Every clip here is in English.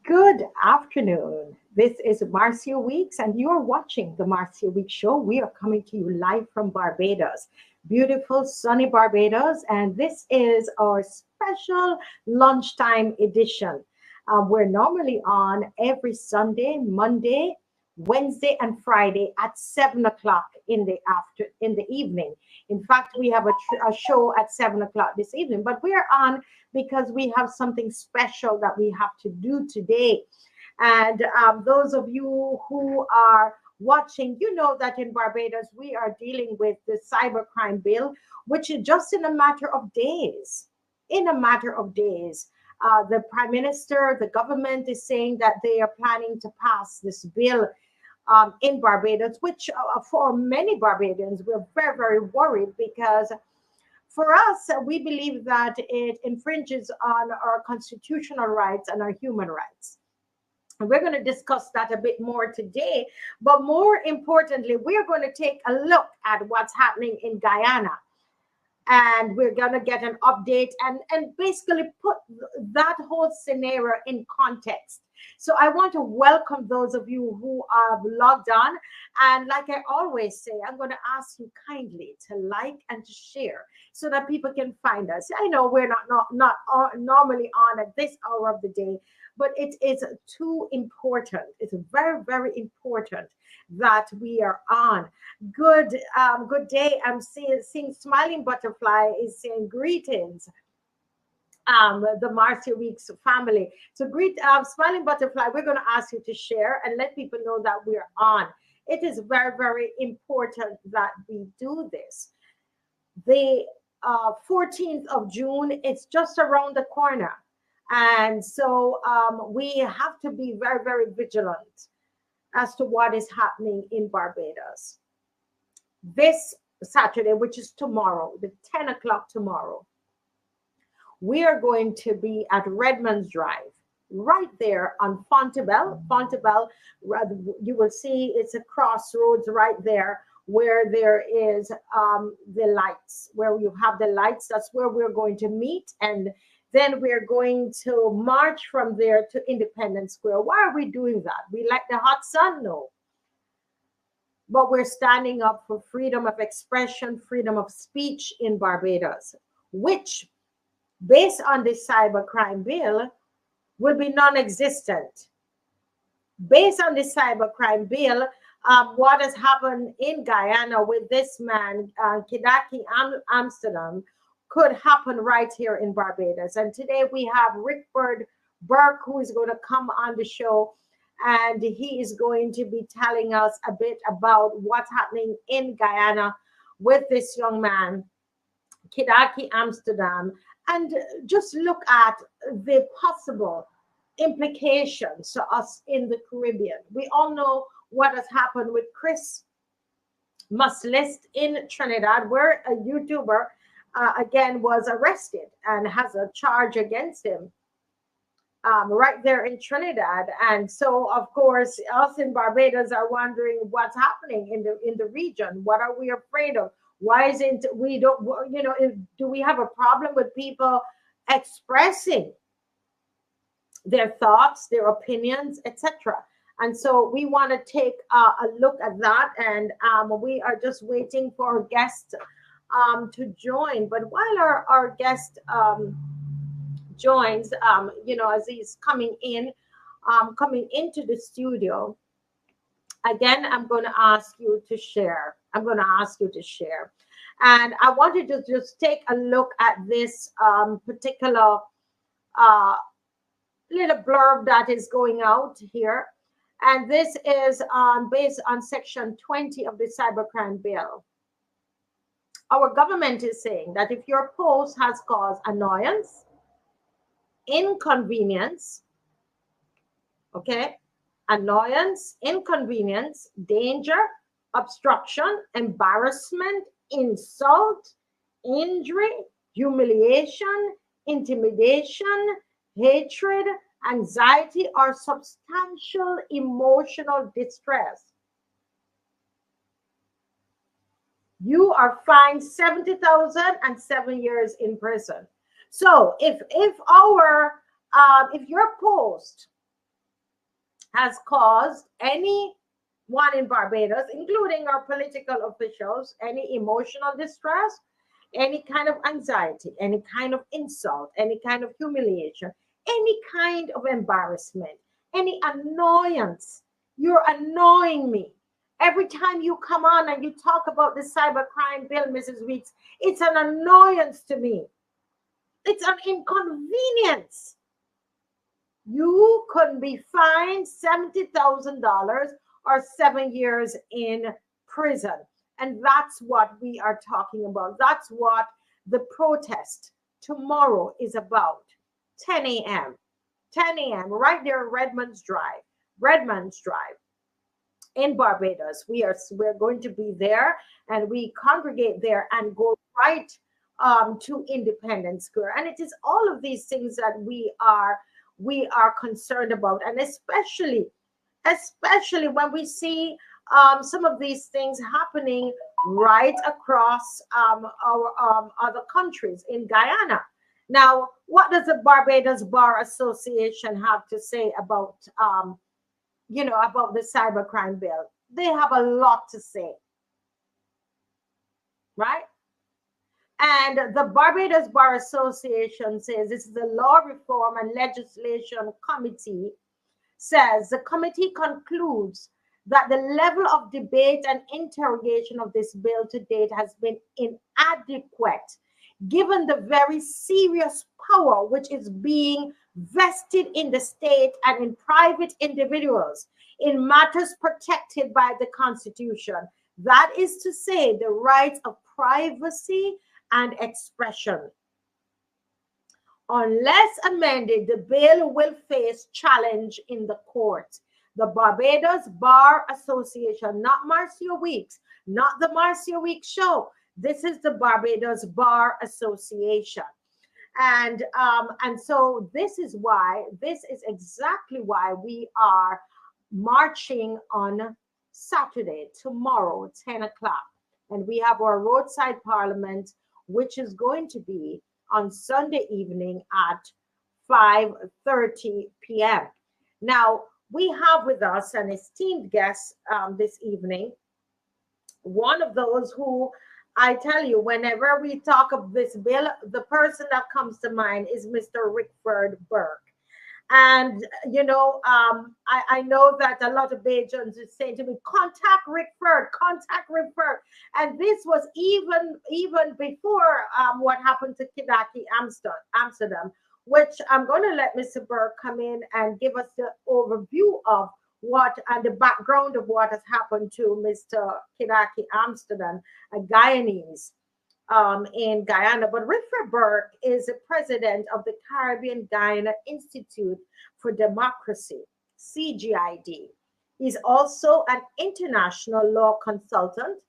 Good afternoon. This is Marcia Weeks, and you're watching the Marcia Weeks Show. We are coming to you live from Barbados, beautiful, sunny Barbados, and this is our special lunchtime edition. We're normally on every Sunday, Monday, Wednesday, and Friday at 7 o'clock in the evening. In fact, we have a show at 7 o'clock this evening, but we're on because we have something special that we have to do today. And those of you who are watching, you know that in Barbados we are dealing with the cybercrime bill, which is just in a matter of days. In a matter of days. The prime minister, the government is saying that they are planning to pass this bill in Barbados, which for many Barbadians, we're very, very worried because for us, we believe that it infringes on our constitutional rights and our human rights. And we're going to discuss that a bit more today. But more importantly, we're going to take a look at what's happening in Guyana. And we're going to get an update and basically put that whole scenario in context. So I want to welcome those of you who have logged on. And like I always say, I'm going to ask you kindly to like and to share so that people can find us. I know we're not normally on at this hour of the day, but it is too important. It's very, very important that we are on. Good day. I'm seeing Smiling Butterfly is saying greetings. The Marcia Weeks family. So greet Smiling Butterfly. We're going to ask you to share and let people know that we're on. It is very, very important that we do this. The 14th of June, it's just around the corner. And so we have to be very, very vigilant as to what is happening in Barbados. This Saturday, which is tomorrow, the 10 o'clock tomorrow, we are going to be at Redmond's Drive, right there on Fontebelle. Fontebelle, you will see it's a crossroads right there where there is the lights, where you have the lights. That's where we're going to meet. And then we're going to march from there to Independence Square. Why are we doing that? We like the hot sun? No. But we're standing up for freedom of expression, freedom of speech in Barbados, which, based on this cybercrime bill, will be non-existent. Based on this cybercrime bill, what has happened in Guyana with this man, Kidackie Amsterdam, could happen right here in Barbados. And today we have Rickford, Burke, who is going to come on the show, and he is going to be telling us a bit about what's happening in Guyana with this young man, Kidackie Amsterdam, and just look at the possible implications to us in the Caribbean. We all know what has happened with Chris Muslist in Trinidad, where a YouTuber again was arrested and has a charge against him right there in Trinidad. And so, of course, us in Barbados are wondering what's happening in the region. What are we afraid of? Why isn't we don't, you know, do we have a problem with people expressing their thoughts, their opinions, etc.? And so we want to take a look at that, and we are just waiting for our guest to join. But while our guest joins, as he's coming into the studio, again, I'm going to ask you to share. And I wanted to just take a look at this particular little blurb that is going out here. And this is based on Section 20 of the Cybercrime Bill. Our government is saying that if your post has caused annoyance, inconvenience, annoyance, inconvenience, danger, obstruction, embarrassment, insult, injury, humiliation, intimidation, hatred, anxiety, or substantial emotional distress, you are fined 70,000 and 7 years in prison. So if your post has caused anyone in Barbados, including our political officials, any emotional distress, any kind of anxiety, any kind of insult, any kind of humiliation, any kind of embarrassment, any annoyance. You're annoying me. Every time you come on and you talk about the cybercrime bill, Mrs. Weeks, it's an annoyance to me. It's an inconvenience. You could be fined $70,000 or 7 years in prison. And that's what we are talking about. That's what the protest tomorrow is about. 10 a.m. 10 a.m. right there, Redmond's Drive in Barbados. We're going to be there, and we congregate there and go right to Independence Square. And it is all of these things that we are concerned about, and especially when we see some of these things happening right across our other countries in Guyana. Now, what does the Barbados Bar Association have to say about about the cybercrime bill? They have a lot to say, right? And the Barbados Bar Association says this is the Law Reform and Legislation Committee says the committee concludes that the level of debate and interrogation of this bill to date has been inadequate, given the very serious power which is being vested in the state and in private individuals in matters protected by the Constitution. That is to say, the rights of privacy and expression. Unless amended, the bill will face challenge in the court. The Barbados Bar Association, not Marcia Weeks, not the Marcia Weeks show. This is the Barbados Bar Association. And so this is exactly why we are marching on Saturday, tomorrow, 10 o'clock. And we have our roadside parliament, which is going to be on Sunday evening at 5:30 p.m. Now, we have with us an esteemed guest this evening, one of those who, I tell you, whenever we talk of this bill, the person that comes to mind is Mr. Rickford Burke. And, I know that a lot of Bajans are saying to me, contact Rickford. And this was even before what happened to Kidackie Amsterdam, which I'm going to let Mr. Burke come in and give us the overview of what and the background of what has happened to Mr. Kidackie Amsterdam, a Guyanese in Guyana. But Rickford Burke is the president of the Caribbean Guyana Institute for Democracy, CGID. He's also an international law consultant,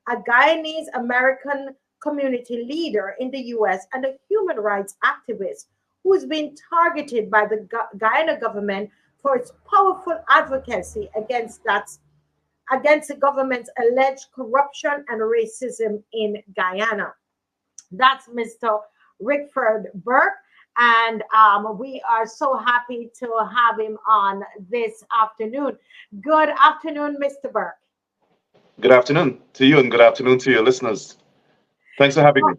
a Guyanese American community leader in the US, and a human rights activist who's been targeted by the Guyana government for its powerful advocacy against the government's alleged corruption and racism in Guyana. That's Mr. Rickford Burke, and we are so happy to have him on this afternoon. Good afternoon, Mr. Burke. Good afternoon to you, and good afternoon to your listeners. Thanks for having me.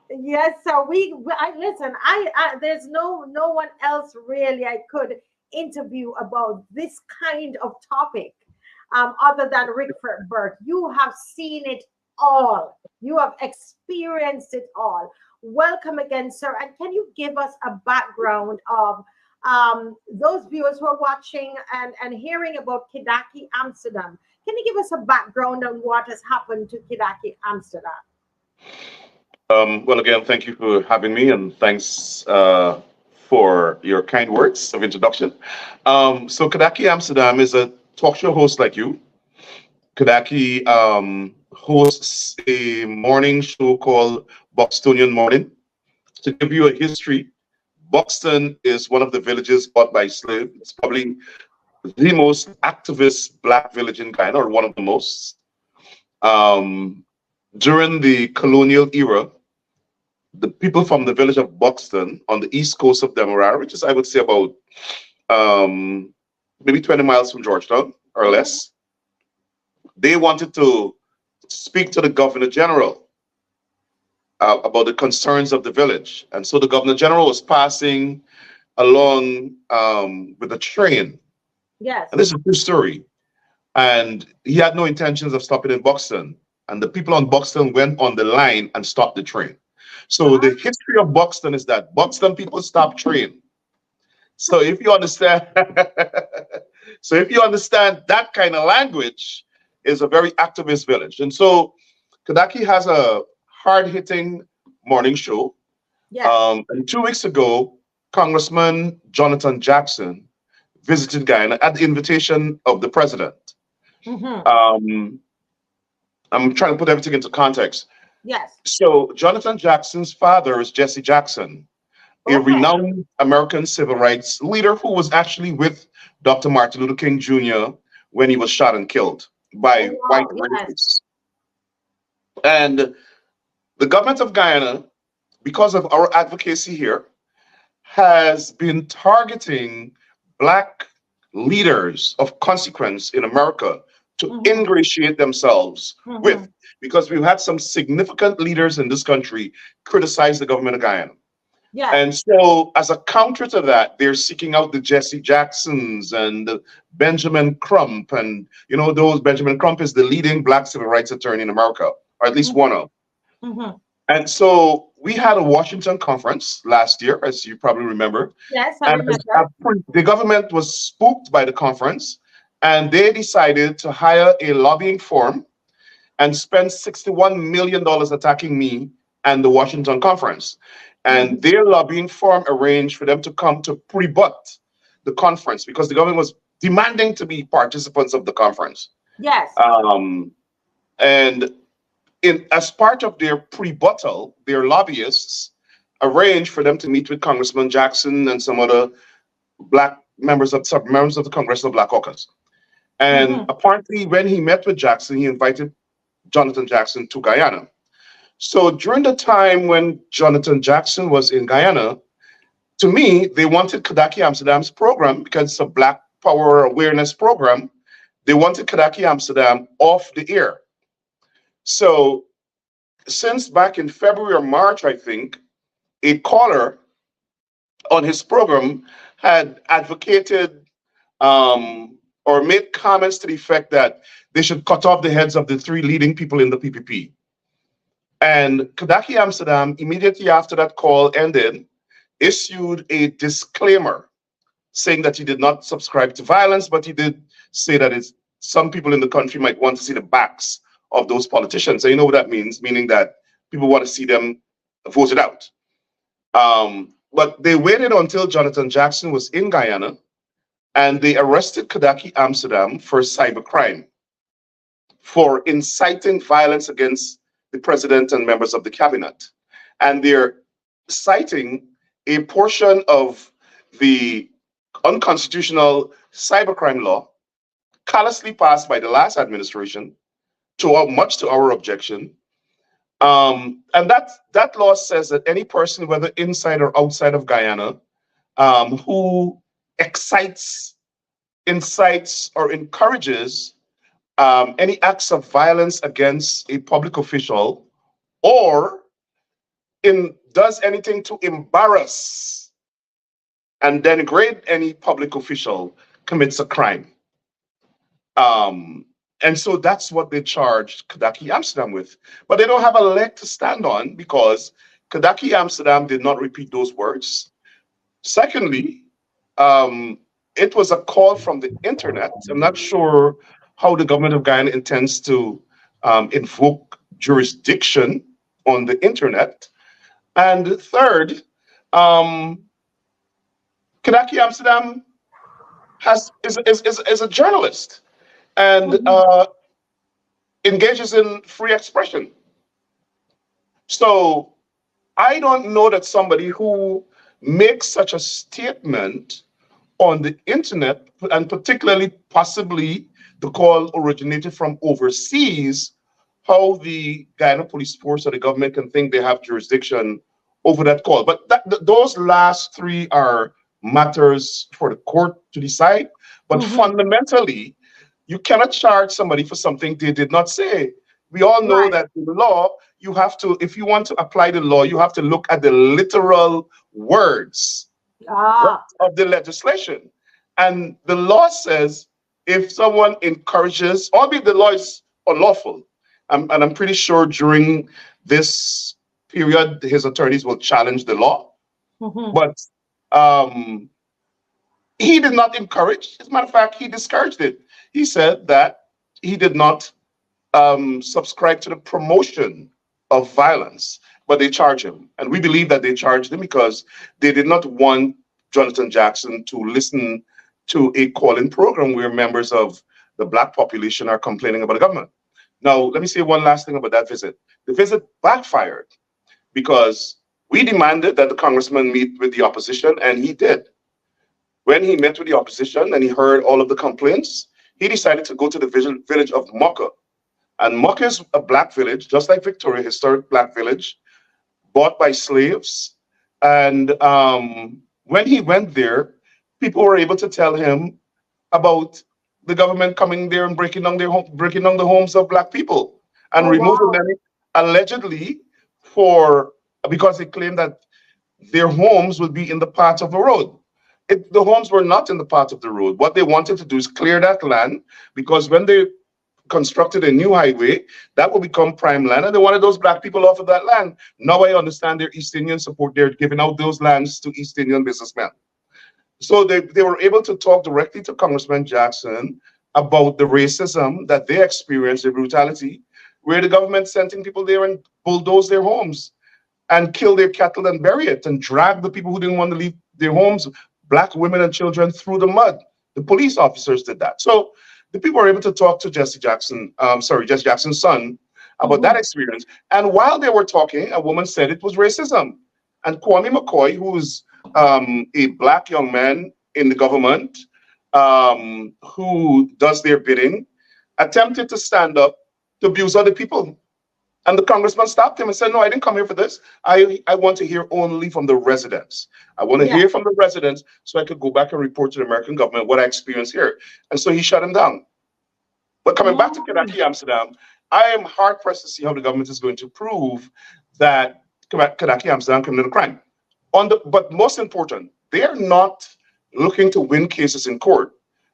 Yes, so listen. There's no one else really I could interview about this kind of topic other than Rickford Burke. You have seen it all. You have experienced it all. Welcome again, sir. And can you give us a background of those viewers who are watching and hearing about Kidackie Amsterdam? Can you give us a background on what has happened to Kidackie Amsterdam? Well, again, thank you for having me, and thanks for your kind words of introduction. So Kidackie Amsterdam is a talk show host like you. Kidackie hosts a morning show called Buxtonian Morning. To give you a history, Buxton is one of the villages bought by slaves. It's probably the most activist Black village in Guyana, or one of the most. During the colonial era, the people from the village of Buxton on the east coast of Demerara, which is, I would say, about maybe 20 miles from Georgetown or less. They wanted to speak to the governor general about the concerns of the village. And so the governor general was passing along with a train. Yes. And this is a true story. And he had no intentions of stopping in Buxton. And the people on Buxton went on the line and stopped the train. So the history of Buxton is that Buxton people stop train. So if you understand, so if you understand that kind of language, is a very activist village. And so Kidackie has a hard-hitting morning show. Yes. And 2 weeks ago, Congressman Jonathan Jackson visited Guyana at the invitation of the president. I'm trying to put everything into context. Yes. So Jonathan Jackson's father is Jesse Jackson, a renowned American civil rights leader who was actually with Dr. Martin Luther King Jr. when he was shot and killed by white supremacists. And the government of Guyana, because of our advocacy here, has been targeting Black leaders of consequence in America to ingratiate themselves with, because we've had some significant leaders in this country criticize the government of Guyana. Yeah. And so as a counter to that, they're seeking out the Jesse Jacksons and the Benjamin Crump. And, you know, those Benjamin Crump is the leading Black civil rights attorney in America, or at least one of. And so we had a Washington conference last year, as you probably remember. Yes, I remember. The government was spooked by the conference, and they decided to hire a lobbying firm and spend $61 million attacking me and the Washington conference. And their lobbying firm arranged for them to come to rebut the conference because the government was demanding to be participants of the conference. Yes. And as part of their rebuttal, their lobbyists arranged for them to meet with Congressman Jackson and some other Black members of the Congressional Black Caucus. And apparently, when he met with Jackson, he invited Jonathan Jackson to Guyana. So during the time when Jonathan Jackson was in Guyana, to me, they wanted Kidackie Amsterdam's program, because it's a Black Power awareness program. They wanted Kidackie Amsterdam off the air. So since back in February or March, I think, a caller on his program had advocated or made comments to the effect that they should cut off the heads of the 3 leading people in the PPP. And Kidackie Amsterdam, immediately after that call ended, issued a disclaimer saying that he did not subscribe to violence, but he did say that some people in the country might want to see the backs of those politicians. And you know what that means, meaning that people want to see them voted out. But they waited until Jonathan Jackson was in Guyana, and they arrested Kidackie Amsterdam for cybercrime, for inciting violence against the president and members of the cabinet. And they're citing a portion of the unconstitutional cybercrime law callously passed by the last administration, much to our objection. And that law says that any person, whether inside or outside of Guyana, who incites or encourages any acts of violence against a public official, or does anything to embarrass and denigrate any public official, commits a crime. And so that's what they charged Kidackie Amsterdam with. But they don't have a leg to stand on because Kidackie Amsterdam did not repeat those words. Secondly, it was a call from the internet. I'm not sure how the government of Guyana intends to invoke jurisdiction on the internet. And third, Kidackie Amsterdam is a journalist and engages in free expression. So I don't know that somebody who makes such a statement on the internet, and particularly possibly the call originated from overseas, how the Guyana police force or the government can think they have jurisdiction over that call. But those last 3 are matters for the court to decide. But Mm-hmm. fundamentally, you cannot charge somebody for something they did not say. We all know Right. that in the law, you have to, if you want to apply the law, you have to look at the literal words, right, Ah. of the legislation. And the law says if someone encourages, albeit the law is unlawful, and I'm pretty sure during this period, his attorneys will challenge the law, Mm-hmm. but um, he did not encourage. As a matter of fact, he discouraged it. He said that he did not subscribe to the promotion of violence, but they charge him. And we believe that they charged him because they did not want Jonathan Jackson to listen to a call-in program where members of the Black population are complaining about the government. Now, let me say one last thing about that visit. The visit backfired because we demanded that the congressman meet with the opposition, and he did. When he met with the opposition and he heard all of the complaints, he decided to go to the village of Mocha. And Mocha is a black village, just like Victoria, historic black village, bought by slaves. And when he went there, people were able to tell him about the government coming there and breaking down the homes of black people and Oh, removing wow. them allegedly for because they claimed that their homes would be in the part of the road. The homes were not in the part of the road. What they wanted to do is clear that land because when they constructed a new highway, that will become prime land, and they wanted those black people off of that land. Now I understand their East Indian support. They're giving out those lands to East Indian businessmen. So they were able to talk directly to Congressman Jackson about the racism that they experienced, the brutality, where the government sending people there and bulldoze their homes and kill their cattle and bury it and drag the people who didn't want to leave their homes, black women and children, through the mud. The police officers did that. So the people were able to talk to Jesse Jackson, Jesse Jackson's son, about that Mm-hmm. experience. And while they were talking, a woman said it was racism. And Kwame McCoy, who's a black young man in the government who does their bidding, attempted to stand up to abuse other people. And the congressman stopped him and said, "No, I didn't come here for this. I want to hear only from the residents. I want to Yeah. hear from the residents so I could go back and report to the American government what I experienced here." And so he shut him down. But coming back to Mm. Kidackie Amsterdam, I am hard pressed to see how the government is going to prove that Kidackie Amsterdam committed a crime. But most important, they are not looking to win cases in court.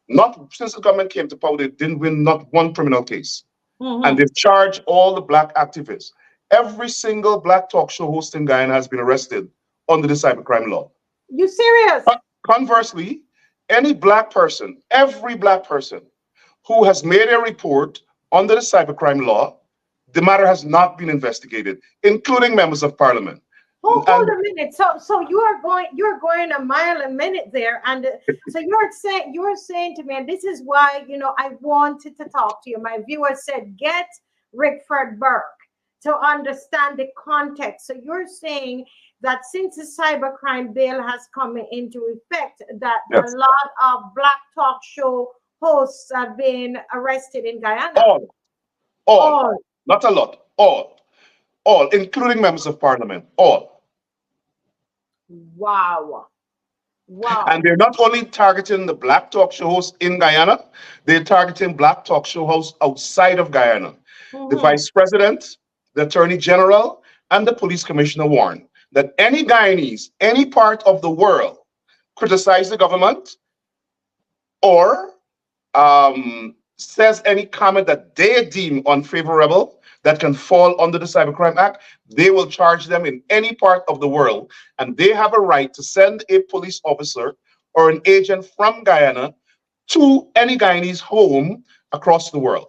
Not since the government came to power, they didn't win not one criminal case. And Mm-hmm. they've charged all the black activists. Every single black talk show host in Guyana has been arrested under the cybercrime law. You serious? Conversely, any black person, every black person who has made a report under the cybercrime law, the matter has not been investigated, including members of parliament. Hold And a minute. So you're going a mile a minute there, and so you're saying to me, and this is why I wanted to talk to you. My viewer said, get Rickford Burke to understand the context. So you're saying that since the cybercrime bill has come into effect, that a yes, lot of black talk show hosts have been arrested in Guyana. all, all, All. not a lot, all, including members of parliament, all. Wow. And Wow. they're not only targeting the black talk show hosts in Guyana, they're targeting black talk show hosts outside of Guyana. The Mm-hmm. vice president, the attorney general, and the police commissioner warned that any Guyanese, any part of the world, criticize the government or says any comment that they deem unfavorable that can fall under the Cybercrime Act, they will charge them in any part of the world. And they have a right to send a police officer or an agent from Guyana to any Guyanese home across the world.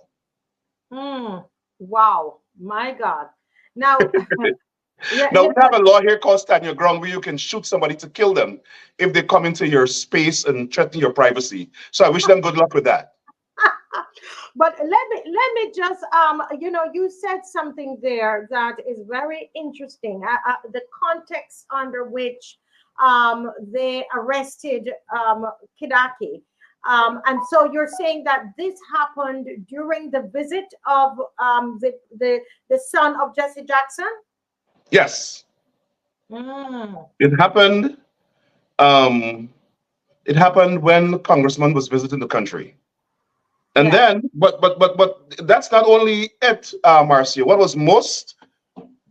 Mm. Wow. My God. Now, yeah, Now, we have a law here called Stand Your Ground where you can shoot somebody to kill them if they come into your space and threaten your privacy. So I wish them good luck with that. but let me just you said something there that is very interesting. The context under which they arrested Kidackie. And so you're saying that this happened during the visit of the son of Jesse Jackson? Yes, Mm. it happened. Um, It happened when the congressman was visiting the country. And Yeah. then, but that's not only it, Marcia. What was most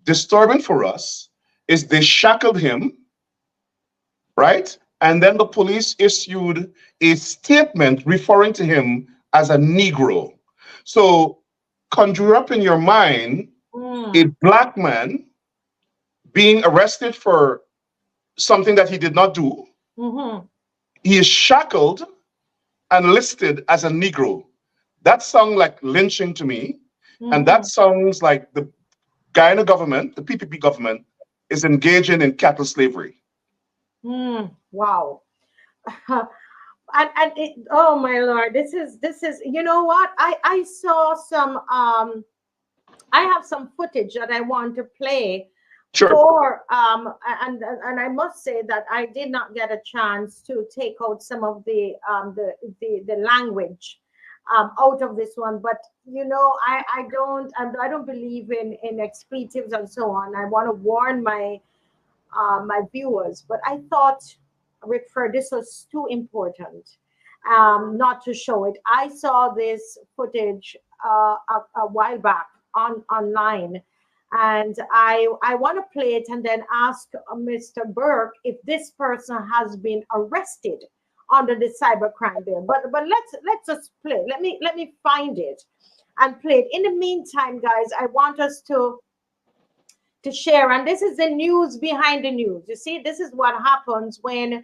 disturbing for us is they shackled him, right? And then the police issued a statement referring to him as a Negro. So conjure up in your mind a black man being arrested for something that he did not do. Mm-hmm. He is shackled and listed as a Negro. That sounds like lynching to me. And that sounds like the Guyana government, the PPP government, is engaging in cattle slavery. Wow. And it, oh my Lord, this is, you know what? I saw some I have some footage that I want to play Sure. for and I must say that I did not get a chance to take out some of the language out of this one, but you know, I don't believe in expletives and so on. I want to warn my my viewers, but I thought, Rickford, this was too important not to show it. I saw this footage a while back online, and I want to play it and then ask Mr. Burke if this person has been arrested under the cybercrime bill. But let's just play. Let me find it and play it. In the meantime, guys, I want us to share, and this is the news behind the news. You see, this is what happens when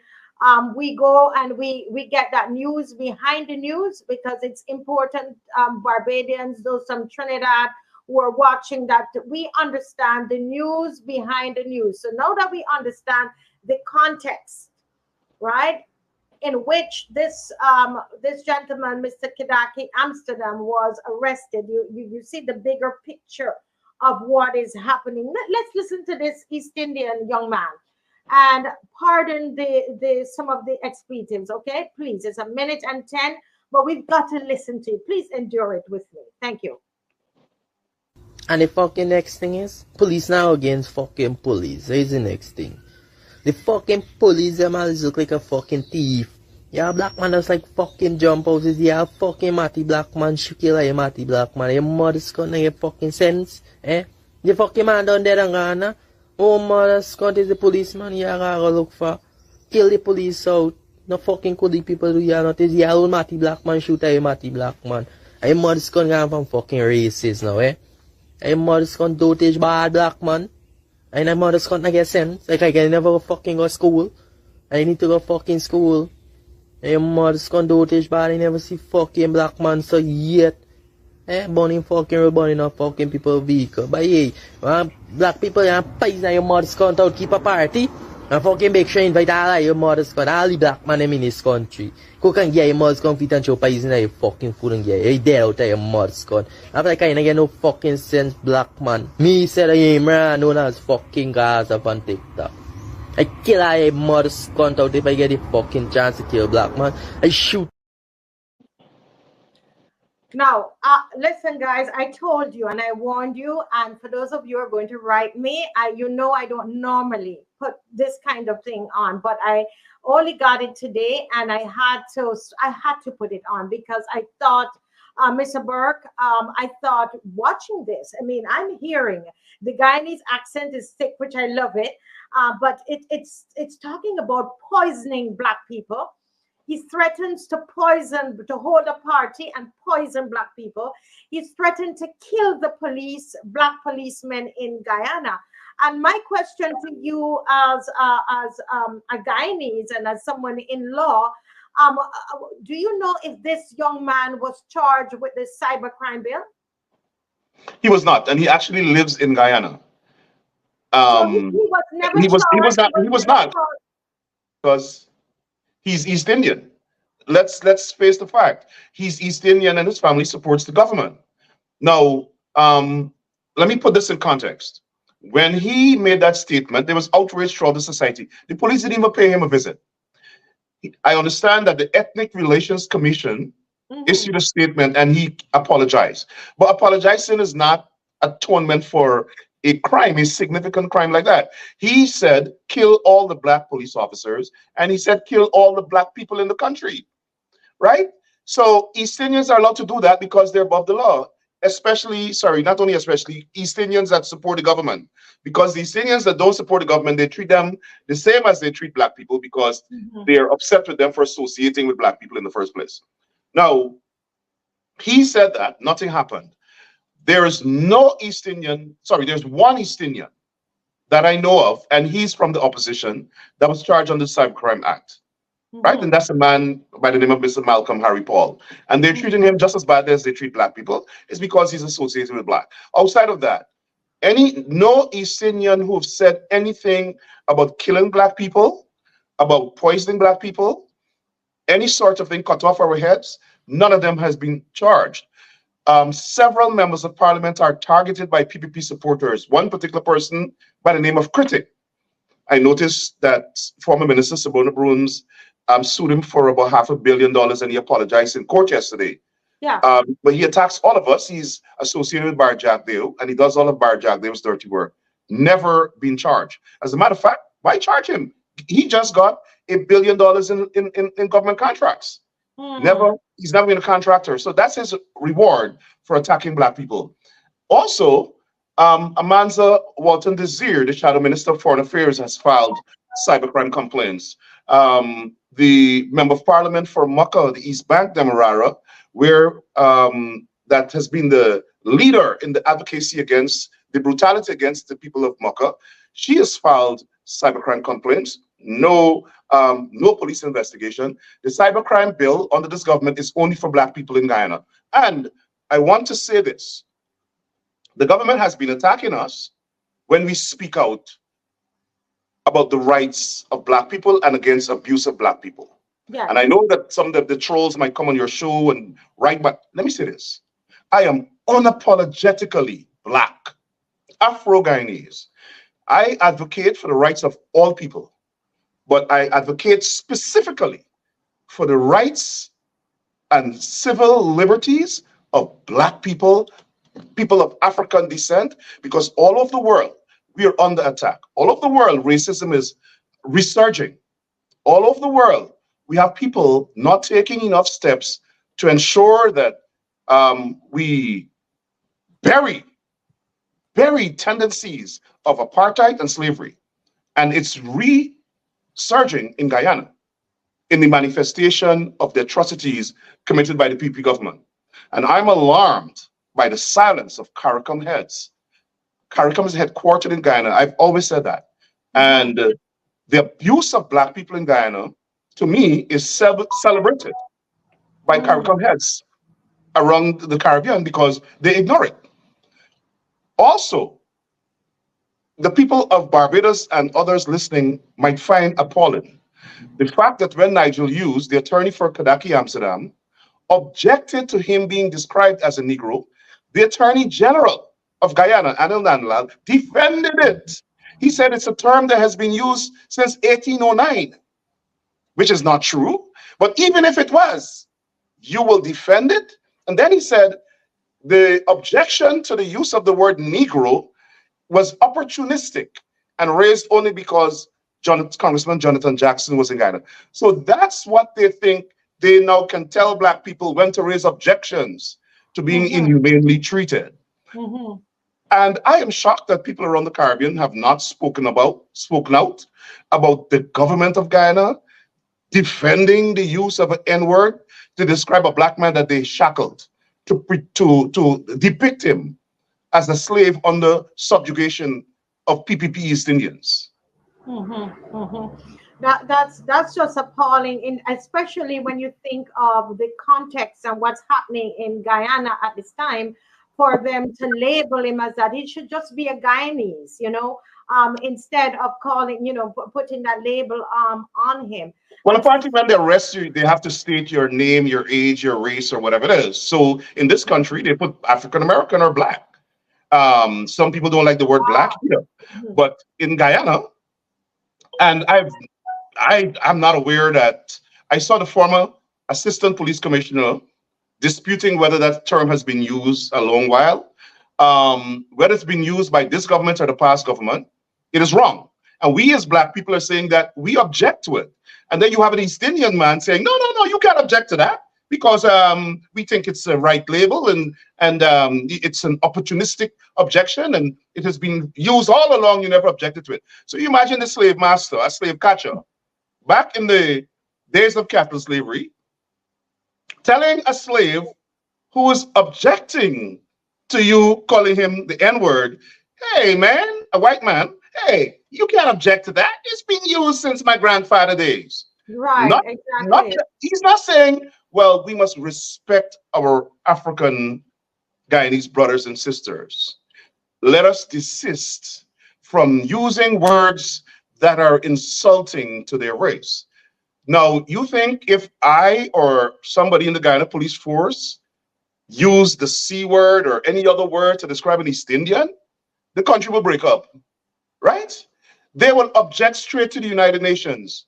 we go and we get that news behind the news, because it's important, Barbadians, those from Trinidad who are watching, that we understand the news behind the news. So now that we understand the context, right, in which this this gentleman, Mr. Kidackie Amsterdam, was arrested, you see the bigger picture of what is happening. Let's listen to this East Indian young man, and pardon the some of the expletives, okay? Please, it's 1:10, but we've got to listen to it. Please endure it with me. Thank you. And the fucking next thing is, police now against fucking police. Here's the next thing. The fucking police, them all look like a fucking thief. Yeah, black man that's like fucking jump houses. Yeah, fucking Matty black man, shoot you like a Matty black man. Your mother's gonna get fucking sense, eh? The fucking man down there in Ghana. Oh, mother's gonna is the policeman. Yeah, I gotta look for. Kill the police out. No fucking cool the people do ya not. Is yeah, old Matty black man shoot a Matty black man. And your mother's gonna get from fucking racist now, eh? And your mother's gonna dotage bad black man. And your mother's gonna get sense. Like I can never fucking go to school. I need to go fucking school. And your mother's gonna dotage bad. I never see fucking black man so yet. Eh, burning fucking burning up fucking people vehicle. But hey, black people and pies and your mother's gonna out keep a party. And fucking make sure invite all your mother's gonna all the black man in this country. Cook and get your mother's gonna feed and show pies in your fucking food and get you dead out of your mother's gun. After that kind of get no fucking sense, black man. Me said I am known as fucking Gaza on TikTok. I kill all your mother's gun out if I get the fucking chance to kill black man. I shoot. Now, listen, guys, I told you and I warned you, and for those of you who are going to write me, you know I don't normally put this kind of thing on, but I only got it today, and I had to put it on because I thought, Mr. Burke, I thought watching this, I mean, I'm hearing the Guyanese accent is thick, which I love it, but it's talking about poisoning black people. He threatens to hold a party and poison black people. He's threatened to kill the black policemen in Guyana. And my question to you as a Guyanese and as someone in law, do you know if this young man was charged with the cybercrime bill? He was not, and he actually lives in Guyana. So he was never charged. He was not, because he's East Indian. Let's face the fact. He's East Indian and his family supports the government. Now, let me put this in context. When he made that statement, there was outrage throughout the society. The police didn't even pay him a visit. I understand that the Ethnic Relations Commission issued a statement and he apologized. But apologizing is not atonement for a crime, a significant crime like that. He said, kill all the black police officers, and he said, kill all the black people in the country, right? So East Indians are allowed to do that because they're above the law, especially, sorry, not only especially, East Indians that support the government. Because the East Indians that don't support the government, they treat them the same as they treat black people because they're upset with them for associating with black people in the first place. Now, he said that, nothing happened. There is no East Indian, sorry, there's one East Indian that I know of, and he's from the opposition, that was charged under the Cybercrime Act, right? And that's a man by the name of Mr. Malcolm Harry Paul. And they're treating him just as badly as they treat black people. It's because he's associated with black. Outside of that, no East Indian who have said anything about killing black people, about poisoning black people, any sort of thing, cut off our heads, none of them has been charged. Several members of parliament are targeted by PPP supporters. One particular person by the name of Critic. I noticed that former Minister Sabona Brooms sued him for about $500 million, and he apologized in court yesterday. Yeah. But he attacks all of us. He's associated with Bar Jagdeo, and he does all of Bar Jagdeo's dirty work. Never been charged. As a matter of fact, why charge him? He just got $1 billion in government contracts. He's never been a contractor. So that's his reward for attacking black people. Also, Amanza Walton Desir, the Shadow Minister of Foreign Affairs, has filed cybercrime complaints. The Member of Parliament for Mucka, the East Bank Demerara, where that has been the leader in the advocacy against the brutality against the people of Mucka, she has filed cybercrime complaints. No police investigation. The cybercrime bill under this government is only for black people in Guyana. And I want to say this. The government has been attacking us when we speak out about the rights of black people and against abuse of black people. Yeah. And I know that some of the trolls might come on your show and write, but let me say this. I am unapologetically black, Afro-Guyanese. I advocate for the rights of all people, but I advocate specifically for the rights and civil liberties of black people, people of African descent, because all over the world, we are under attack. All over the world, racism is resurging. All over the world, we have people not taking enough steps to ensure that we bury tendencies of apartheid and slavery. And it's resurging in Guyana in the manifestation of the atrocities committed by the PP government. And I'm alarmed by the silence of Caricom heads. Caricom is headquartered in Guyana. I've always said that. And the abuse of black people in Guyana, to me, is celebrated by Caricom heads around the Caribbean because they ignore it. Also, the people of Barbados and others listening might find appalling the fact that when Nigel Hughes, the attorney for Kidackie Amsterdam, objected to him being described as a Negro, the Attorney General of Guyana, Anil Nanlal, defended it. He said it's a term that has been used since 1809, which is not true. But even if it was, you will defend it. And then he said the objection to the use of the word Negro was opportunistic and raised only because Congressman Jonathan Jackson was in Guyana. So that's what they think they now can tell black people when to raise objections to being inhumanely treated. And I am shocked that people around the Caribbean have not spoken out about the government of Guyana defending the use of an N-word to describe a black man that they shackled, to depict him as a slave under subjugation of PPP East Indians. That's just appalling, especially when you think of the context and what's happening in Guyana at this time. For them to label him as that, he should just be a Guyanese, instead of calling, putting that label on him. Well, apparently when they arrest you, they have to state your name, your age, your race, or whatever it is. So in this country, they put African American or black. Some people don't like the word black either. But in Guyana, and I'm not aware that I saw the former assistant police commissioner disputing whether that term has been used a long while. whether it's been used by this government or the past government, it is wrong. And we as Black people are saying that we object to it. And then you have an East Indian man saying, no, no, no, you can't object to that because we think it's a right label and it's an opportunistic objection and it has been used all along. You never objected to it. So you imagine the slave master, a slave catcher, back in the days of cattle slavery, telling a slave who is objecting to you calling him the N-word, hey man, a white man, hey, you can't object to that. It's been used since my grandfather days. Right, exactly. He's not saying, well, we must respect our African Guyanese brothers and sisters. Let us desist from using words that are insulting to their race. Now, you think if I or somebody in the Guyana police force use the C word or any other word to describe an East Indian, the country will break up, right? They will object straight to the United Nations.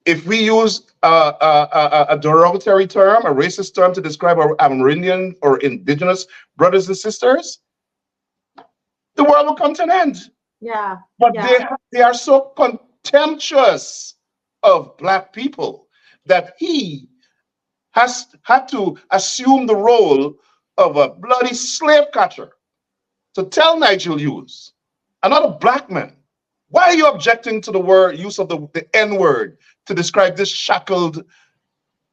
If we use a derogatory term, a racist term to describe our Amerindian or indigenous brothers and sisters, the world will come to an end. Yeah. But they are so contemptuous of Black people that he has had to assume the role of a bloody slave catcher to tell Nigel Hughes, another Black man, why are you objecting to the word use of the N-word to describe this shackled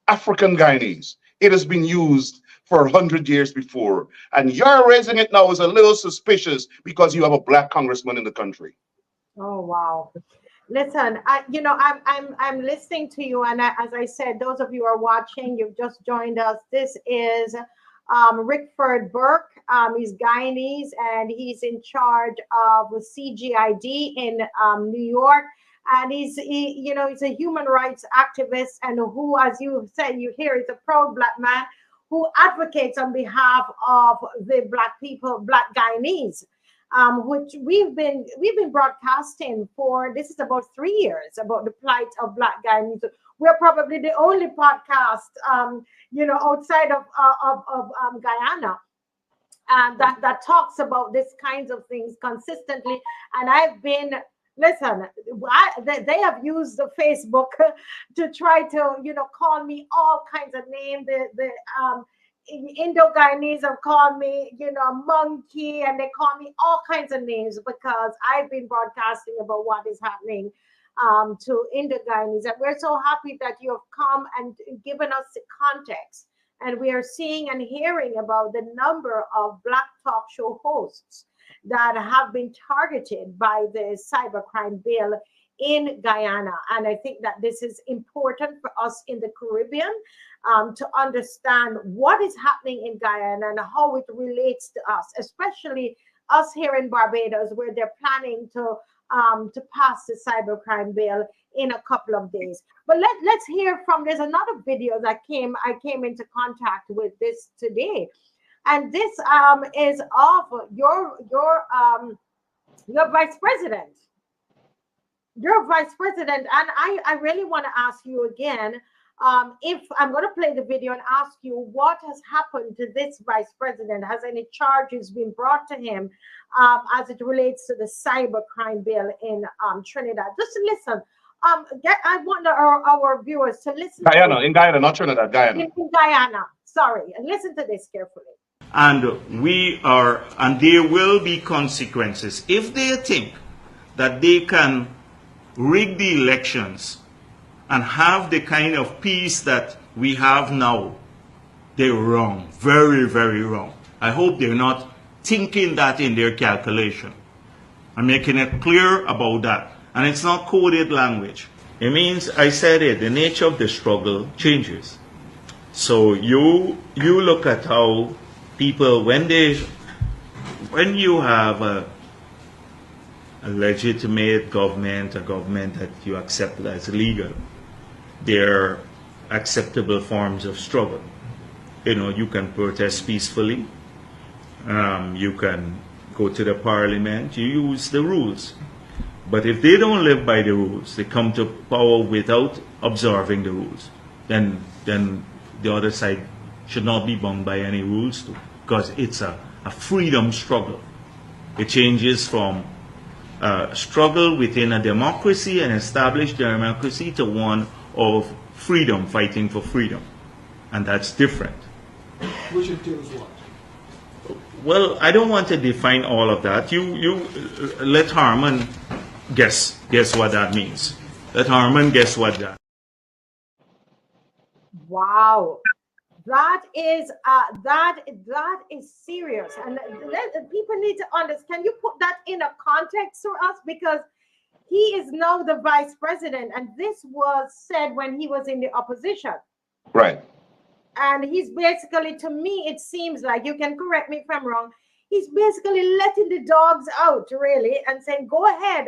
African Guyanese? It has been used for 100 years before, and you're raising it now as a little suspicious because you have a Black congressman in the country. Oh wow! Listen, I'm listening to you, and as I said, those of you who are watching, you've just joined us. This is Rickford Burke. He's Guyanese, and he's in charge of CGID in New York. And he's a human rights activist, and who, as you said, you hear, is a proud Black man who advocates on behalf of the Black people, Black Guyanese, which we've been broadcasting for, this is about 3 years, about the plight of Black Guyanese. We're probably the only podcast, outside of Guyana, that talks about these kinds of things consistently. And I've been, listen, they have used the Facebook to try to, call me all kinds of names. The Indo-Guyanese have called me, monkey, and they call me all kinds of names because I've been broadcasting about what is happening to Indo-Guyanese. And we're so happy that you have come and given us the context. And we are seeing and hearing about the number of Black talk show hosts that have been targeted by the cybercrime bill in Guyana. And I think that this is important for us in the Caribbean to understand what is happening in Guyana and how it relates to us, especially us here in Barbados, where they're planning to pass the cybercrime bill in a couple of days. But let's hear from, there's another video that I came into contact with this today. And this is of your vice president. Your vice president. And I really want to ask you again, if I'm going to play the video and ask you what has happened to this vice president. Has any charges been brought to him as it relates to the cybercrime bill in Trinidad? Just listen. I want our viewers to listen. In Guyana, not Trinidad, Guyana. In Guyana, sorry. And listen to this carefully. And there will be consequences. If they think that they can rig the elections and have the kind of peace that we have now, they're wrong. Very, very wrong. I hope they're not thinking that in their calculation. I'm making it clear about that. And it's not coded language. It means, I said it, the nature of the struggle changes. So you look at how people, when you have a legitimate government, a government that you accept as legal, there are acceptable forms of struggle. You can protest peacefully, you can go to the parliament, you use the rules. But if they don't live by the rules, they come to power without observing the rules, then the other side should not be bound by any rules too, because it's a a freedom struggle. It changes from a struggle within a democracy, an established democracy, to one of freedom, fighting for freedom. And that's different. Which entails what? Well, I don't want to define all of that. You let Harman guess what that means. Let Harman guess what that. Wow, that is serious, and people need to understand. Can you put that in a context for us, because he is now the vice president, and this was said when he was in the opposition. Right. And he's basically, to me, it seems like, you can correct me if I'm wrong, he's basically letting the dogs out, really, and saying, go ahead.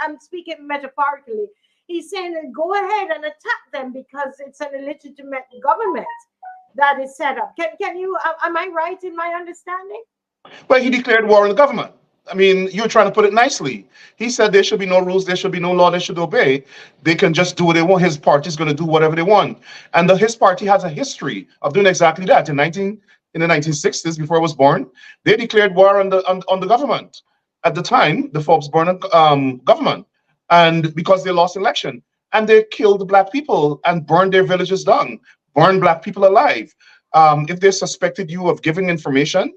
I'm speaking metaphorically. He's saying, go ahead and attack them because it's an illegitimate government that is set up. Can you, am I right in my understanding? Well, he declared war on the government. I mean, you're trying to put it nicely. He said there should be no rules, there should be no law, they should obey. They can just do what they want. His party is going to do whatever they want. And his party has a history of doing exactly that. In the 1960s, before I was born, they declared war on the government. At the time, the Forbes-Burnham government, and because they lost election, and they killed black people and burned their villages down, burned black people alive. If they suspected you of giving information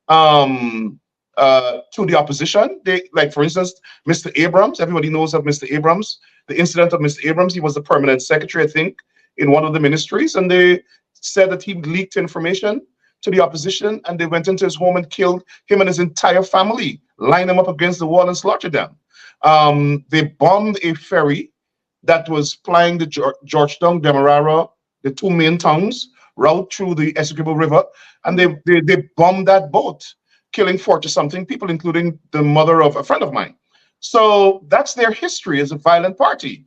to the opposition, like, for instance, Mr. Abrams, everybody knows of Mr. Abrams, the incident of Mr. Abrams. He was the permanent secretary, I think, in one of the ministries, and they said that he leaked information to the opposition, and they went into his home and killed him and his entire family, lined them up against the wall and slaughtered them. They bombed a ferry that was plying the Georgetown, Demerara, the two main towns, route through the Essequibo River, and they bombed that boat, killing 40-something people, including the mother of a friend of mine. So that's their history as a violent party.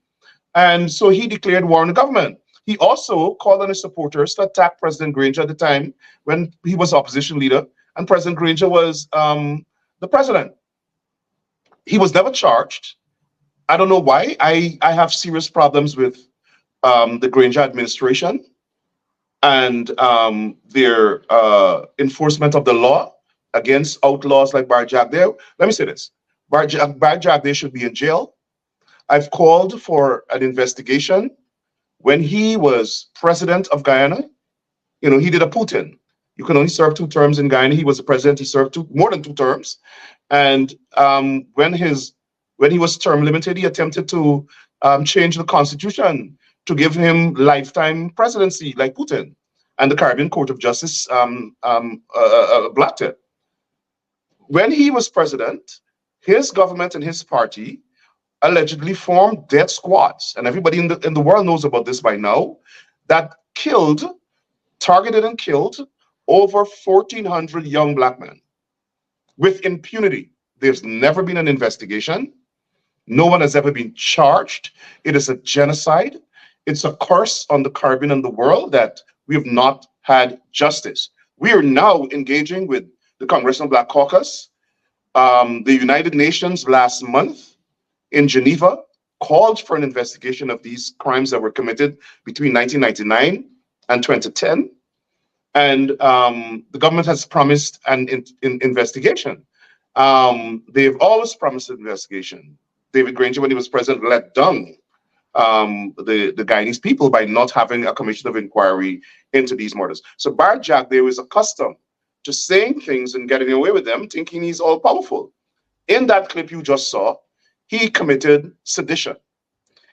And so he declared war on the government. He also called on his supporters to attack President Granger at the time when he was opposition leader, and President Granger was the president. He was never charged. I don't know why. I have serious problems with the Granger administration and their enforcement of the law against outlaws like Bar Jagdeh. Let me say this. Bar Jagdeh should be in jail. I've called for an investigation. When he was president of Guyana, you know, he did a Putin. You can only serve 2 terms in Guyana. He was the president. He served more than 2 terms. And when he was term limited, he attempted to change the constitution to give him lifetime presidency like Putin. And the Caribbean Court of Justice blocked it. When he was president, his government and his party allegedly formed death squads, and everybody in the world knows about this by now, that targeted and killed over 1,400 young black men with impunity. There's never been an investigation. No one has ever been charged. It is a genocide. It's a curse on the Caribbean and the world that we have not had justice. We are now engaging with the Congressional Black Caucus. The United Nations last month in Geneva called for an investigation of these crimes that were committed between 1999 and 2010. And the government has promised an investigation. They've always promised an investigation. David Granger, when he was president, let down the Guyanese people by not having a commission of inquiry into these murders. So Bar Jagdeh is accustomed to saying things and getting away with them, thinking he's all powerful. In that clip you just saw, he committed sedition.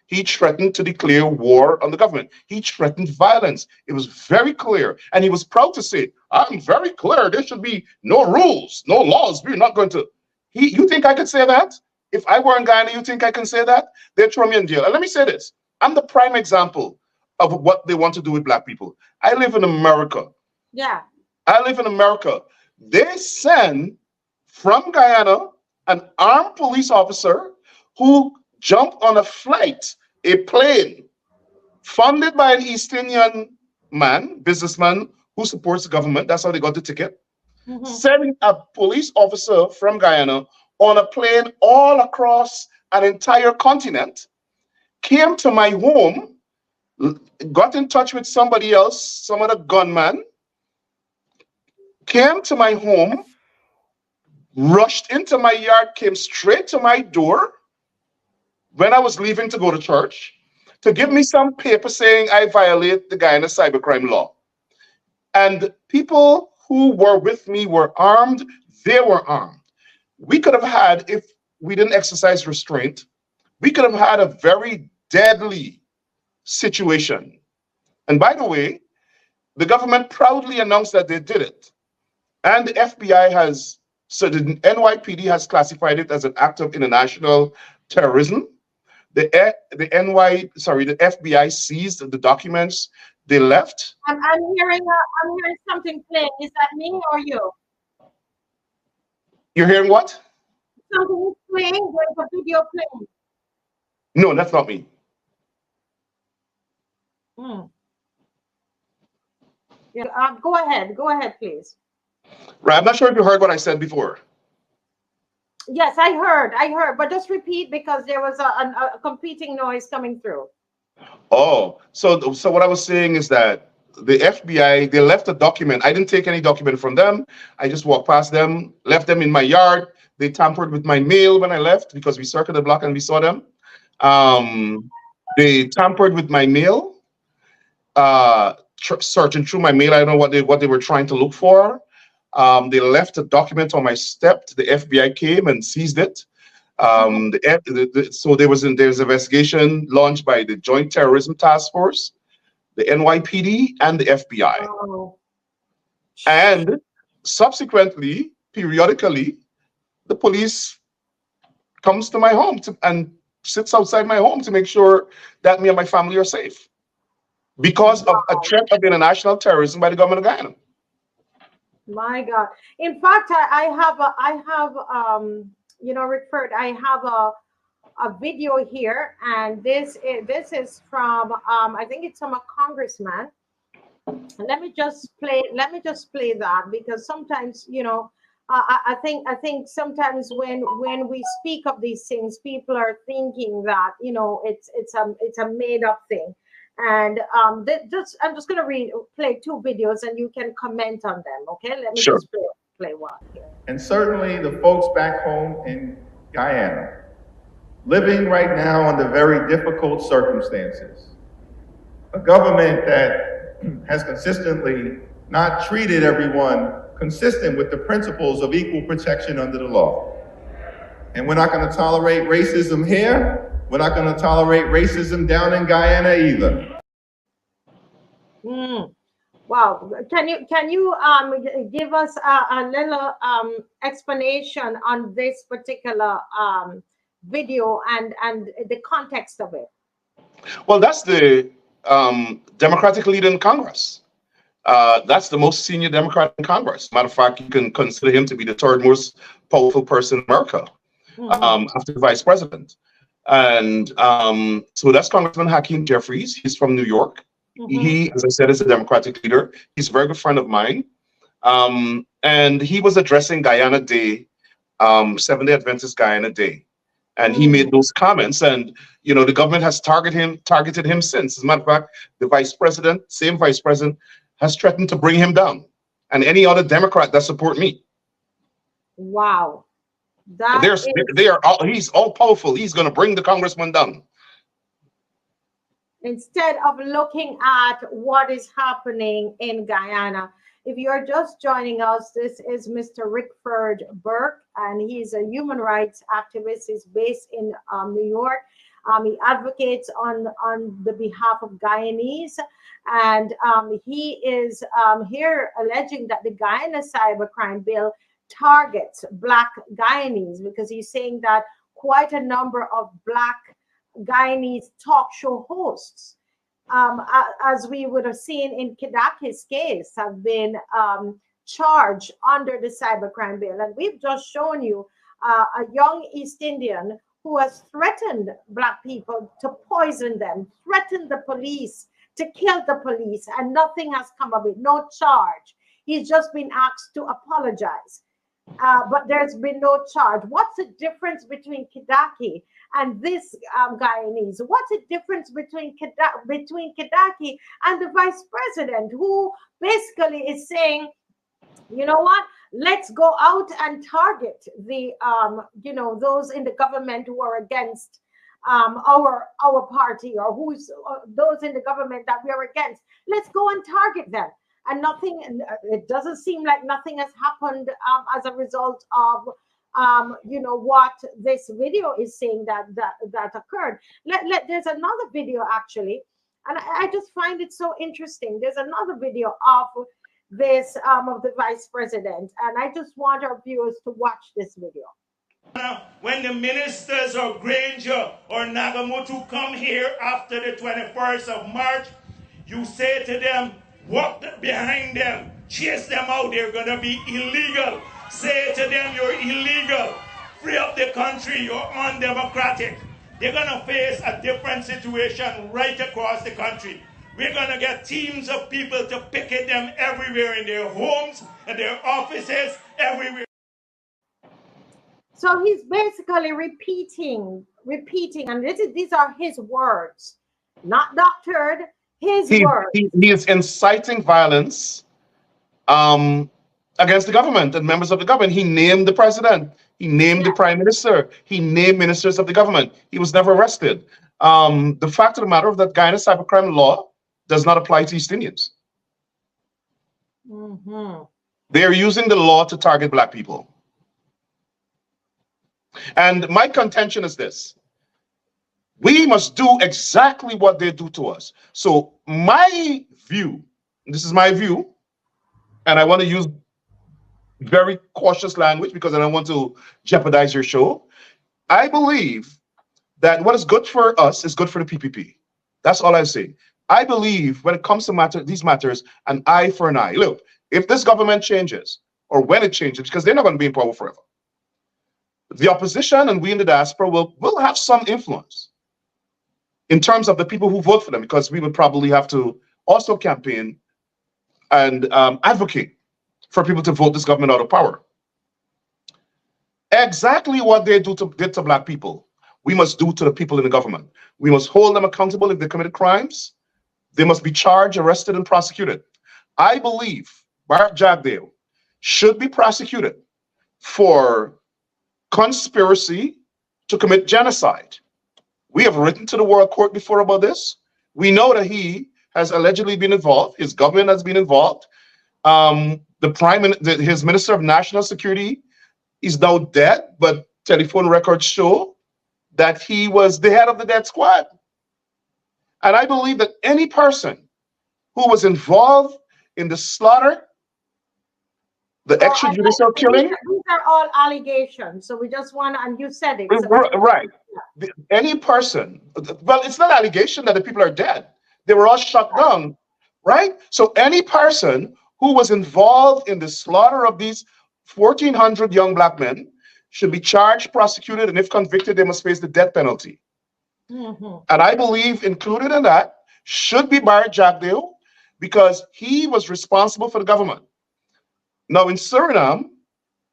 He threatened to declare war on the government. He threatened violence. It was very clear. And he was proud to say, I'm very clear. There should be no rules, no laws. We're not going to. You think I could say that? If I were in Guyana, you think I can say that? They'd throw me in jail. And let me say this. I'm the prime example of what they want to do with black people. I live in America. Yeah. I live in America. They send from Guyana an armed police officer who jumped on a flight, a plane, funded by an East Indian man, businessman who supports the government. That's how they got the ticket. Sending a police officer from Guyana on a plane all across an entire continent, came to my home, got in touch with somebody else, some other gunman, came to my home, rushed into my yard, came straight to my door when I was leaving to go to church to give me some paper saying I violate the Guyana cybercrime law. And people who were with me were armed. They were armed. We could have had, if we didn't exercise restraint, we could have had a very deadly situation. And by the way, the government proudly announced that they did it. And the FBI has, so the NYPD has classified it as an act of international terrorism. The FBI seized the documents they left. I'm hearing something playing. Is that me or you? You're hearing what? Something is playing. There's a video playing. No, that's not me. Yeah, go ahead, please. Right, I'm not sure if you heard what I said before. Yes, I heard, but just repeat because there was a competing noise coming through. Oh, so what I was saying is that the FBI, they left a document. I didn't take any document from them. I just walked past them, left them in my yard. They tampered with my mail when I left because we circled the block and we saw them. They tampered with my mail, searching through my mail. I don't know what they were trying to look for. They left a document on my step. The FBI came and seized it. So there's an investigation launched by the Joint Terrorism Task Force, the NYPD, and the FBI. Oh. And subsequently, periodically, the police comes to my home and sits outside my home to make sure that me and my family are safe because of a threat of international terrorism by the government of Guyana. My God! In fact, I have you know, Rickford, I have a video here, and this is from I think it's from a congressman. Let me just play that because sometimes, you know, I think sometimes when we speak of these things, people are thinking that, you know, it's a made up thing. And I'm just gonna play two videos and you can comment on them. Okay, let me Sure. just play one here. And certainly the folks back home in Guyana, living right now under very difficult circumstances. A government that has consistently not treated everyone consistent with the principles of equal protection under the law. And we're not going to tolerate racism here. We're not going to tolerate racism down in Guyana either. Wow. Can you give us a little explanation on this particular video and the context of it? Well, that's the Democratic leader in Congress. That's the most senior Democrat in Congress. Matter of fact, you can consider him to be the third most powerful person in America, after the vice president. And so that's Congressman Hakeem Jeffries. He's from New York. He, as I said, is a Democratic leader. He's a very good friend of mine. And he was addressing Guyana Day, Seventh-day Adventist Guyana Day. And he made those comments. And, you know, the government has targeted him since. As a matter of fact, the same vice president, has threatened to bring him down. And any other Democrat that support me. Wow. He's all powerful. He's going to bring the congressman down. Instead of looking at what is happening in Guyana. If you're just joining us, this is Mr. Rickford Burke, and he's a human rights activist. He's based in New York. He advocates on the behalf of Guyanese, and he is here alleging that the Guyana cybercrime bill targets Black Guyanese, because he's saying that quite a number of Black Guyanese talk show hosts, as we would have seen in Kidackie's case, have been charged under the cybercrime bill. And we've just shown you a young East Indian who has threatened Black people to poison them, threatened the police, to kill the police, and nothing has come of it, no charge. He's just been asked to apologize. But there's been no charge. What's the difference between Kidackie and this Guyanese? What's the difference between Kidackie and the vice president, who basically is saying You know what? Let's go out and target the those in the government who are against our party, or who's those in the government that we are against. Let's go and target them. And nothing, it doesn't seem like nothing has happened as a result of what this video is saying that occurred. There's another video actually, and I just find it so interesting. There's another video of this of the vice president, and I just want our viewers to watch this video. When the ministers or Granger or Nagamutu come here after the 21st of March, you say to them, walk behind them, chase them out, they're going to be illegal. Say to them, you're illegal. Free up the country, you're undemocratic. They're going to face a different situation right across the country. We're going to get teams of people to picket them everywhere, in their homes, in their offices, everywhere. So he's basically repeating, and these are his words, not doctored, his words. He is inciting violence against the government and members of the government. He named the president. He named the prime minister. He named ministers of the government. He was never arrested. The fact of the matter is that Guyana cybercrime law does not apply to East Indians. They are using the law to target Black people. And my contention is this: we must do exactly what they do to us. So my view, this is my view, and I want to use very cautious language because I don't want to jeopardize your show. I believe that what is good for us is good for the PPP. That's all I say. I believe when it comes to these matters, an eye for an eye. Look, if this government changes, or when it changes, because they're not going to be in power forever, the opposition and we in the diaspora will have some influence in terms of the people who vote for them, because we would probably have to also campaign and advocate for people to vote this government out of power. Exactly what they did to Black people, we must do to the people in the government. We must hold them accountable if they committed crimes. They must be charged, arrested, and prosecuted. I believe Bart Jagdeo should be prosecuted for conspiracy to commit genocide. We have written to the World Court before about this. We know that he has allegedly been involved. His government has been involved. His Minister of National Security is now dead, but telephone records show that he was the head of the death squad. And I believe that any person who was involved in the slaughter, the extrajudicial killing. These are all allegations. So we just want, and you said it. So right. Any person, well, it's not an allegation that the people are dead. They were all shot down, right? So any person who was involved in the slaughter of these 1,400 young Black men should be charged, prosecuted, and if convicted, they must face the death penalty. And I believe included in that should be Bart Jagdeo, because he was responsible for the government. Now, in Suriname,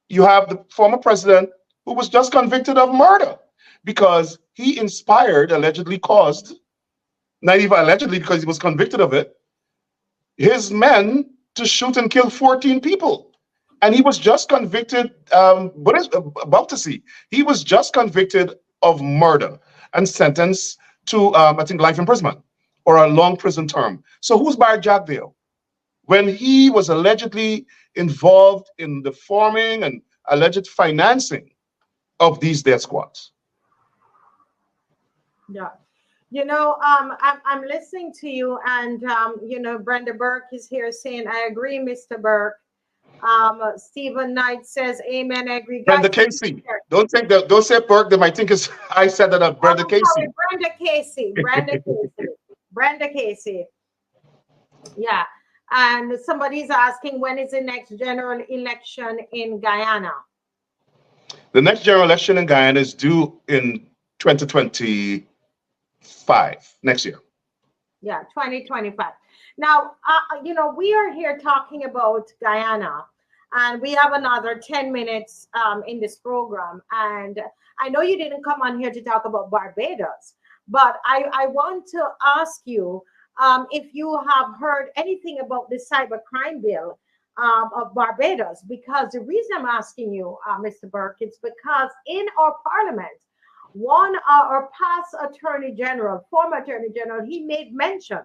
you have the former president who was just convicted of murder because he inspired, allegedly caused, not even allegedly because he was convicted of it, his men to shoot and kill 14 people. And he was just convicted, he was just convicted of murder and sentenced to, I think, life imprisonment or a long prison term. So who's Bart Jagdeo? When he was allegedly involved in the forming and alleged financing of these death squads. Yeah. I'm listening to you, and Brenda Burke is here saying, I agree, Mr. Burke. Stephen Knight says, amen, I agree. Brenda Casey. Don't say Burke, they might think I said that of Brenda Casey. Sorry, Brenda Casey. Yeah. And somebody's asking, when is the next general election in Guyana? The next general election in Guyana is due in 2025, next year. Yeah, 2025. Now, we are here talking about Guyana, and we have another 10 minutes in this program. And I know you didn't come on here to talk about Barbados, but I want to ask you, if you have heard anything about the cybercrime bill of Barbados. Because the reason I'm asking you, Mr. Burke, it's because in our parliament, one our past attorney general, former attorney general, he made mention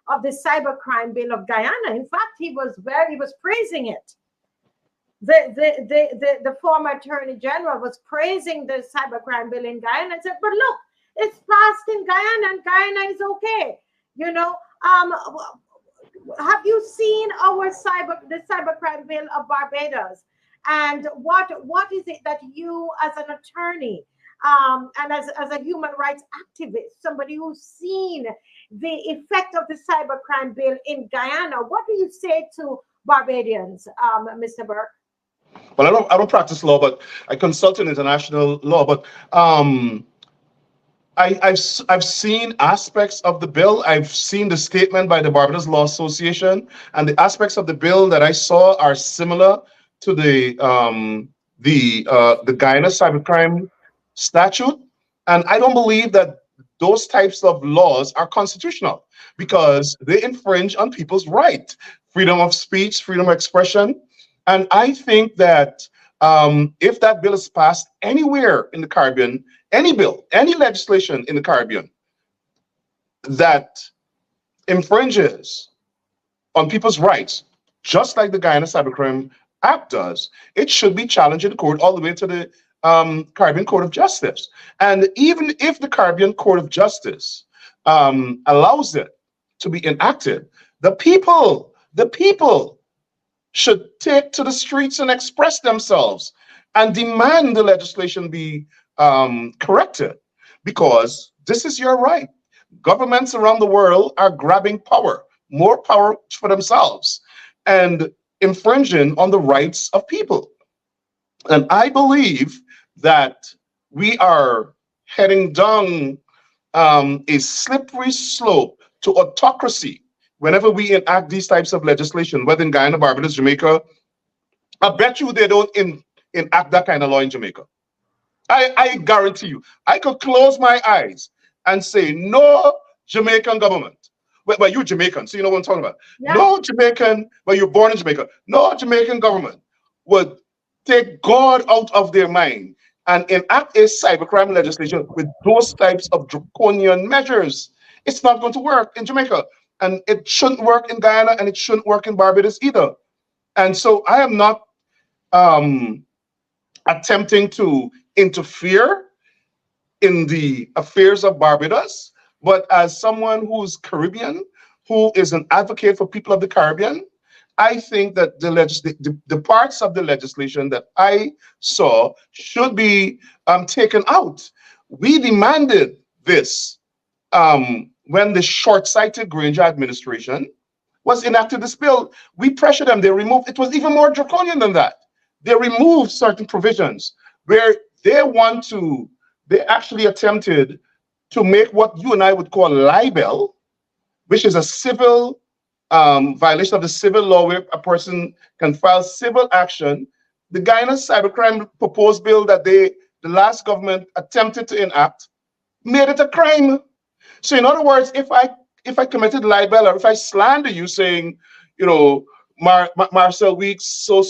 of the cybercrime bill of Guyana. In fact, he was praising it. The former attorney general was praising the cybercrime bill in Guyana and said, but look, it's passed in Guyana and Guyana is okay. You know, have you seen the cybercrime bill of Barbados? And what is it that you, as an attorney, and as a human rights activist, somebody who's seen the effect of the cybercrime bill in Guyana, what do you say to Barbadians, Mr. Burke? Well, I don't practice law, but I consult in international law. But I've seen aspects of the bill. I've seen the statement by the Barbados Law Association, and the aspects of the bill that I saw are similar to the Guyana cybercrime statute. And I don't believe that those types of laws are constitutional because they infringe on people's right, freedom of speech, freedom of expression. And I think that if that bill is passed anywhere in the Caribbean, any bill, any legislation in the Caribbean that infringes on people's rights, just like the Guyana Cybercrime Act does, it should be challenged in court all the way to the Caribbean Court of Justice. And even if the Caribbean Court of Justice allows it to be enacted, the people should take to the streets and express themselves and demand the legislation be corrected, because this is your right. Governments around the world are grabbing power, more power for themselves, and infringing on the rights of people. And I believe that we are heading down a slippery slope to autocracy whenever we enact these types of legislation, whether in Guyana, Barbados, Jamaica. I bet you they don't enact that kind of law in Jamaica. I guarantee you. I could close my eyes and say, no Jamaican government. Well, you're Jamaican, so you know what I'm talking about. Yeah. No Jamaican, well, you're born in Jamaica. No Jamaican government would take God out of their mind and enact a cybercrime legislation with those types of draconian measures. It's not going to work in Jamaica. And it shouldn't work in Guyana, and it shouldn't work in Barbados either. And so I am not attempting to interfere in the affairs of Barbados, but as someone who's Caribbean, who is an advocate for people of the Caribbean, I think that the parts of the legislation that I saw should be taken out. We demanded this when the short-sighted Granger administration was enacted this bill. We pressured them. They removed, it was even more draconian than that. They removed certain provisions where they actually attempted to make what you and I would call libel, which is a civil violation of the civil law where a person can file civil action. The Guyana cybercrime proposed bill that the last government attempted to enact made it a crime. So in other words, if I committed libel, or if I slander you saying, you know, Marcel Weeks, so,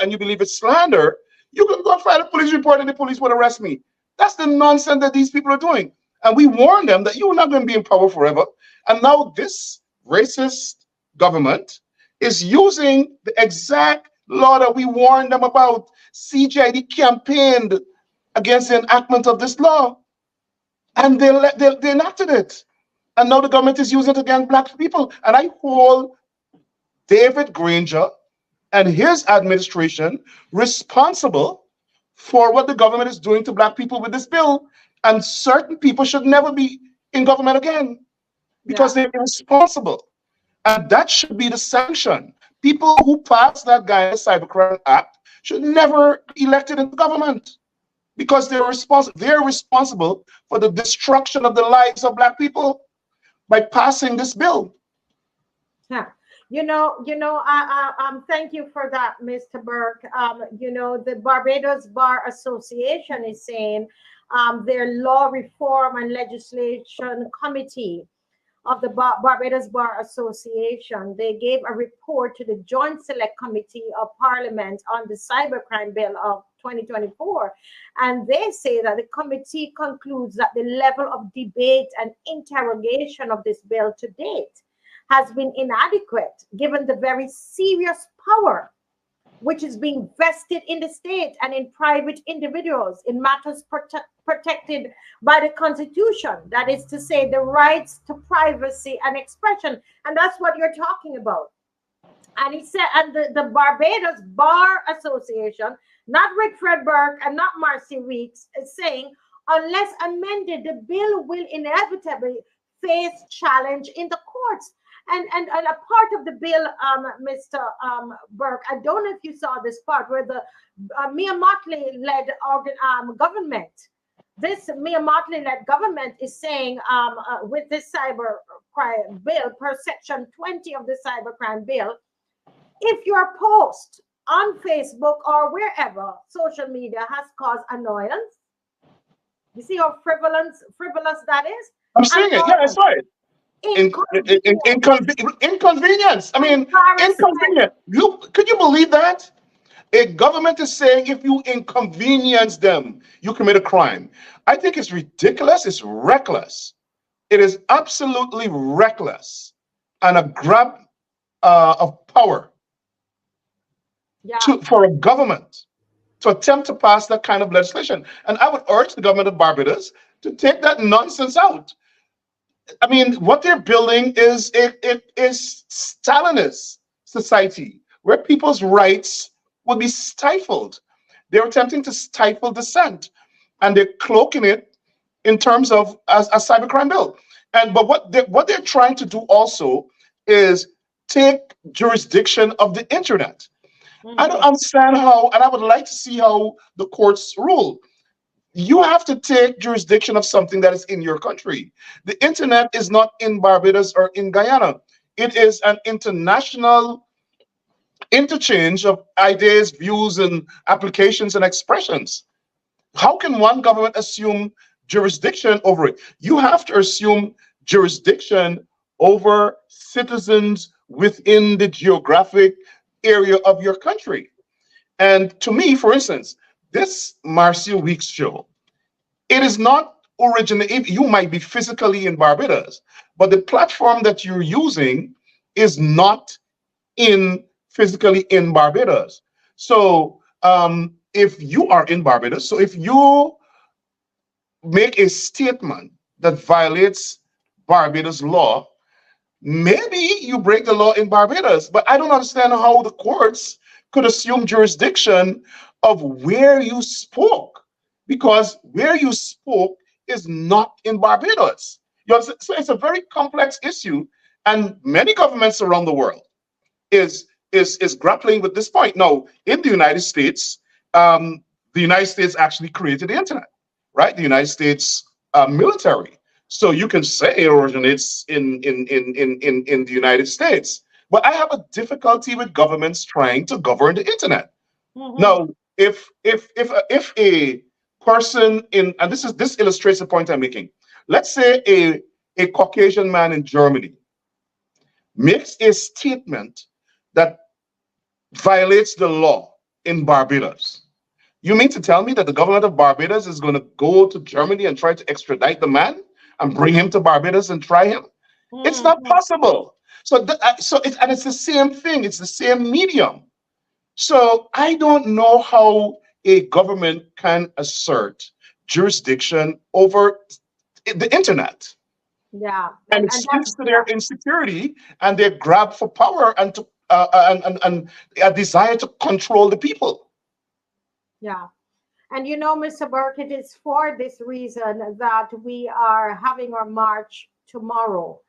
and you believe it's slander, you can go file a police report and the police will arrest me. That's the nonsense that these people are doing. And we warned them that you're not going to be in power forever. And now this racist government is using the exact law that we warned them about. CGID campaigned against the enactment of this law, and they enacted it. And now the government is using it against Black people. And I hold David Granger and his administration responsible for what the government is doing to Black people with this bill. And certain people should never be in government again because they're irresponsible. And that should be the sanction. People who pass that Guyana Cybercrime Act should never be elected into government because they're responsible for the destruction of the lives of Black people by passing this bill. Yeah. Thank you for that, Mr. Burke. The Barbados Bar Association is saying their law reform and legislation committee of the Barbados Bar Association, they gave a report to the Joint Select Committee of Parliament on the Cybercrime Bill of 2024. And they say that the committee concludes that the level of debate and interrogation of this bill to date has been inadequate, given the very serious power which is being vested in the state and in private individuals in matters protected by the Constitution. That is to say, the rights to privacy and expression. And that's what you're talking about. And he said, and the Barbados Bar Association, not Rickford, Burke, and not Marcy Weeks, is saying, unless amended, the bill will inevitably face challenge in the courts. And a part of the bill, Mr. Burke, I don't know if you saw this part where the Mia Motley-led government, this Mia Motley-led government is saying with this cybercrime bill, per section 20 of the cybercrime bill, if your post on Facebook or wherever social media has caused annoyance, you see how frivolous that is? I'm seeing it. Yeah, I saw it. Inconvenience. I mean, inconvenient. Could you believe that? A government is saying if you inconvenience them, you commit a crime. I think it's ridiculous. It's reckless. It is absolutely reckless and a grab of power for a government to attempt to pass that kind of legislation. And I would urge the government of Barbados to take that nonsense out. I mean, what they're building is Stalinist society where people's rights would be stifled. They're attempting to stifle dissent, and they're cloaking it in terms of a cybercrime bill. But what they're trying to do also is take jurisdiction of the internet. I don't understand how, and I would like to see how the courts rule. You have to take jurisdiction of something that is in your country. The internet is not in Barbados or in Guyana. It is an international interchange of ideas, views, and applications and expressions. How can one government assume jurisdiction over it? You have to assume jurisdiction over citizens within the geographic area of your country. And to me, for instance, this Marcia Weeks show, it is not original. You might be physically in Barbados, but the platform that you're using is not physically in Barbados. So if you are in Barbados, so if you make a statement that violates Barbados law, maybe you break the law in Barbados. But I don't understand how the courts could assume jurisdiction of where you spoke, because where you spoke is not in Barbados. So it's a very complex issue, and many governments around the world is grappling with this point. Now, in the United States, the United States actually created the internet, right? The United States military. So you can say it originates in the United States. But I have a difficulty with governments trying to govern the internet. Now, if a person and this illustrates the point I'm making. Let's say a Caucasian man in Germany makes a statement that violates the law in Barbados. You mean to tell me that the government of Barbados is going to go to Germany and try to extradite the man and bring him to Barbados and try him? It's not possible. So it's the same thing. It's the same medium. So I don't know how a government can assert jurisdiction over the internet. Yeah, and it speaks to their insecurity and their grab for power and to and a desire to control the people. Yeah. And you know, Mr. Burke, it is for this reason that we are having our march tomorrow.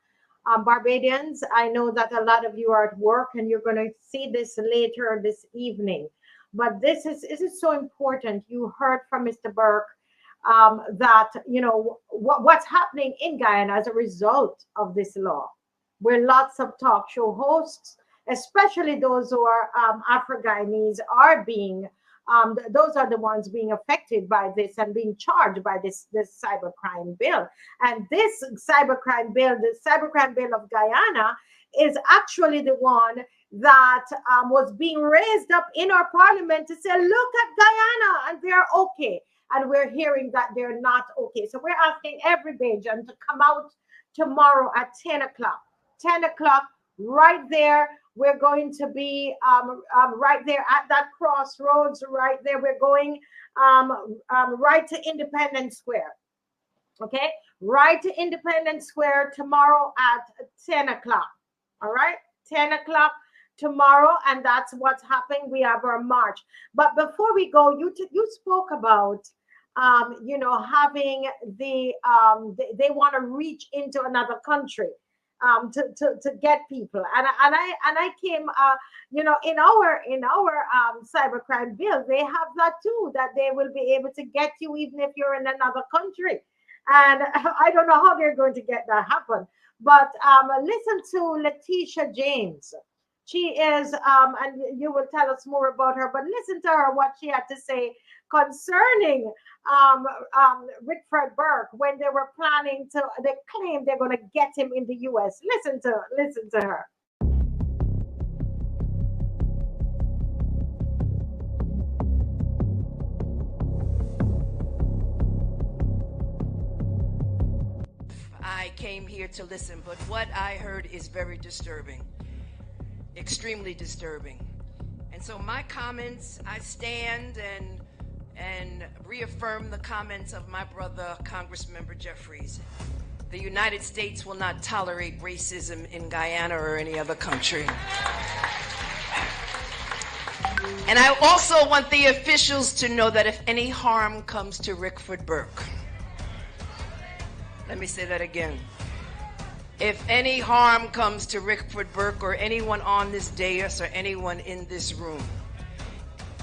Barbadians, I know that a lot of you are at work and you're going to see this later this evening. But this is so important. You heard from Mr. Burke that, you know, what's happening in Guyana as a result of this law, where lots of talk show hosts, especially those who are Afro-Guyanese, are being those are the ones being affected by this and being charged by this cybercrime bill. And this cybercrime bill, the cybercrime bill of Guyana, is actually the one that was being raised up in our parliament to say, look at Guyana and they're okay. And we're hearing that they're not okay. So we're asking every Bajan to come out tomorrow at 10 o'clock. 10 o'clock, right there. We're going to be right there at that crossroads, right there. We're going right to Independence Square. Okay? Right to Independence Square tomorrow at 10 o'clock. All right? 10 o'clock tomorrow, and that's what's happening. We have our march. But before we go, you spoke about having they want to reach into another country to get people, and I came in our cybercrime bill, they have that too, that they will be able to get you even if you're in another country. And I don't know how they're going to get that happen. But listen to Letitia James. She is, and you will tell us more about her, but listen to her, what she had to say concerning Rickford Burke when they were planning to, they claim they're going to get him in the U.S. Listen to her. I came here to listen, but what I heard is very disturbing, extremely disturbing. And so my comments, I stand and reaffirm the comments of my brother, Congressmember Jeffries. The United States will not tolerate racism in Guyana or any other country. And I also want the officials to know that if any harm comes to Rickford Burke, let me say that again. If any harm comes to Rickford Burke or anyone on this dais or anyone in this room,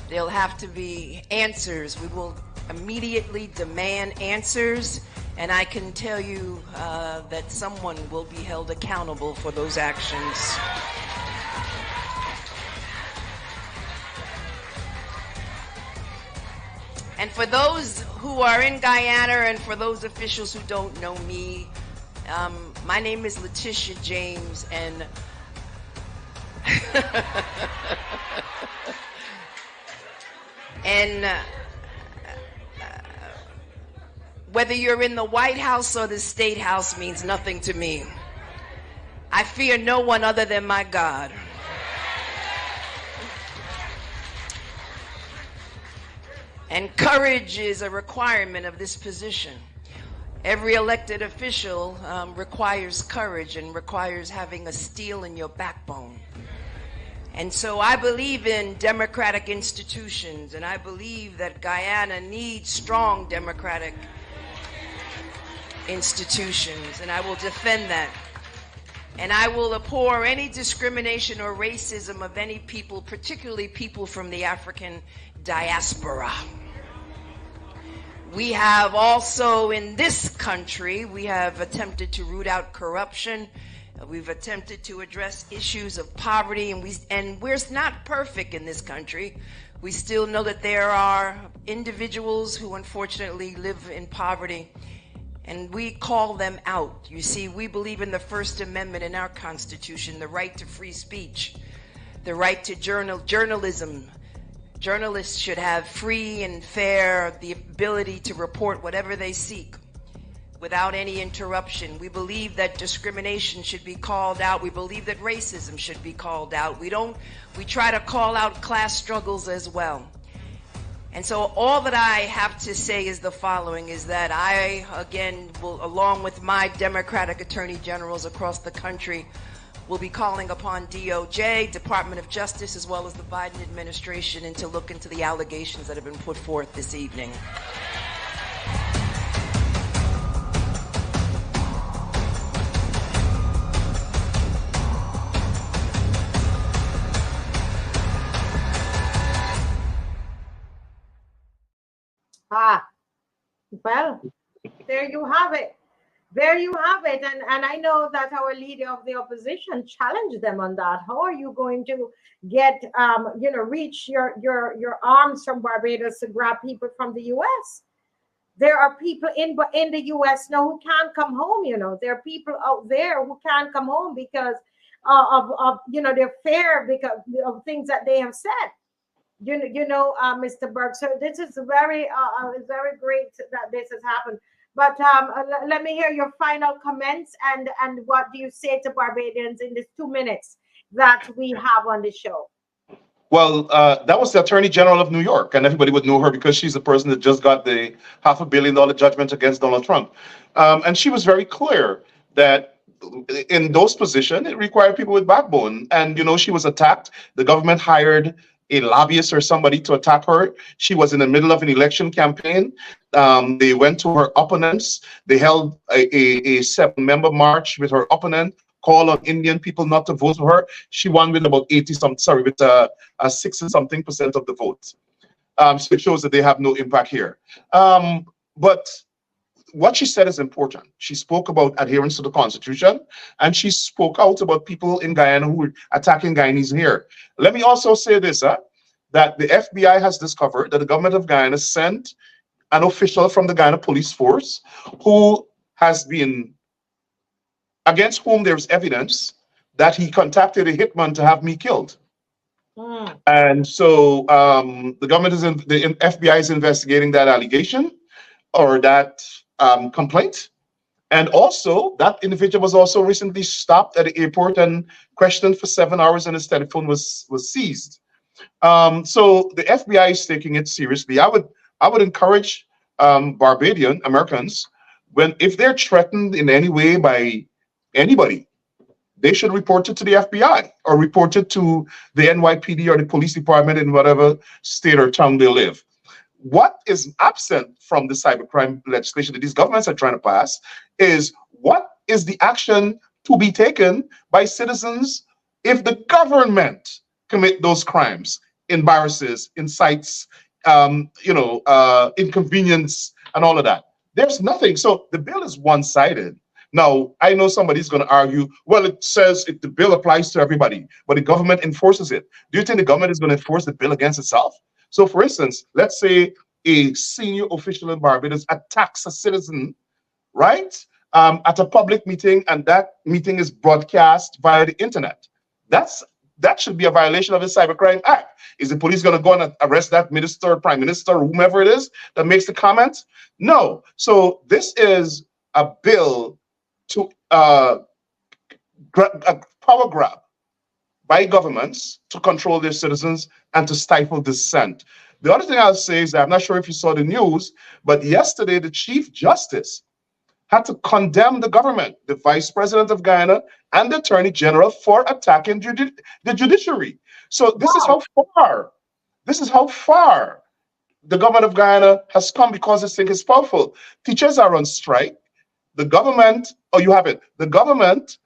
there'll have to be answers. We will immediately demand answers, and I can tell you that someone will be held accountable for those actions. And for those who are in Guyana and for those officials who don't know me, my name is Letitia James, and whether you're in the White House or the State House means nothing to me. I fear no one other than my God. And courage is a requirement of this position. Every elected official requires courage and requires having a steel in your backbone. And so I believe in democratic institutions, and I believe that Guyana needs strong democratic institutions, and I will defend that. And I will abhor any discrimination or racism of any people, particularly people from the African diaspora. We have also in this country, we have attempted to root out corruption. We've attempted to address issues of poverty, and we're not perfect in this country. We still know that there are individuals who unfortunately live in poverty, and we call them out. You see, we believe in the First Amendment in our Constitution, the right to free speech, the right to journalism. Journalists should have free and fair, the ability to report whatever they seek without any interruption. We believe that discrimination should be called out. We believe that racism should be called out. We try to call out class struggles as well. And so all that I have to say is the following, is that I, again, will, along with my Democratic Attorney Generals across the country, will be calling upon DOJ, Department of Justice, as well as the Biden administration, and to look into the allegations that have been put forth this evening. Well, there you have it. There you have it. And I know that our leader of the opposition challenged them on that. How are you going to get, reach your arms from Barbados to grab people from the U.S.? There are people in the U.S. now who can't come home. There are people out there who can't come home because of their fear because of things that they have said. Mr. Burke. So this is very great that this has happened. But let me hear your final comments and what do you say to Barbadians in these 2 minutes that we have on the show? Well, that was the Attorney General of New York, and everybody would know her because she's the person that just got the $500 million judgment against Donald Trump. And she was very clear that in those positions, it required people with backbone. And, she was attacked. The government hired a lobbyist or somebody to attack her. She was in the middle of an election campaign. They went to her opponents. They held a 7-member march with her opponent, call on Indian people not to vote for her. She won with about 60-something% of the votes. So it shows that they have no impact here. But what she said is important. She spoke about adherence to the Constitution, and she spoke out about people in Guyana who were attacking Guyanese here. Let me also say this, that the FBI has discovered that the government of Guyana sent an official from the Guyana police force who has been, against whom there's evidence that he contacted a hitman to have me killed. And so the FBI is investigating that allegation or that complaint. And also, that individual was also recently stopped at the airport and questioned for 7 hours, and his telephone was seized. So the FBI is taking it seriously. I would encourage Barbadian Americans, if they're threatened in any way by anybody, they should report it to the FBI or report it to the NYPD or the police department in whatever state or town they live. What is absent from the cybercrime legislation that these governments are trying to pass is what is the action to be taken by citizens if the government commit those crimes, embarrasses, incites, inconvenience, and all of that. There's nothing. So the bill is one-sided. Now, I know somebody's going to argue, well, it says the bill applies to everybody, but the government enforces it. Do you think the government is going to enforce the bill against itself? So, for instance, let's say a senior official in Barbados attacks a citizen, right, at a public meeting, and that meeting is broadcast via the internet. That should be a violation of the Cybercrime Act. Is the police going to go and arrest that minister, prime minister, or whomever it is that makes the comment? No. So this is a bill to a power grab by governments to control their citizens and to stifle dissent. The other thing I'll say is that I'm not sure if you saw the news, but yesterday the Chief Justice had to condemn the government, the Vice President of Guyana, and the Attorney General for attacking the judiciary. So this is how far the government of Guyana has come because this thing is powerful. Teachers are on strike. The government, the government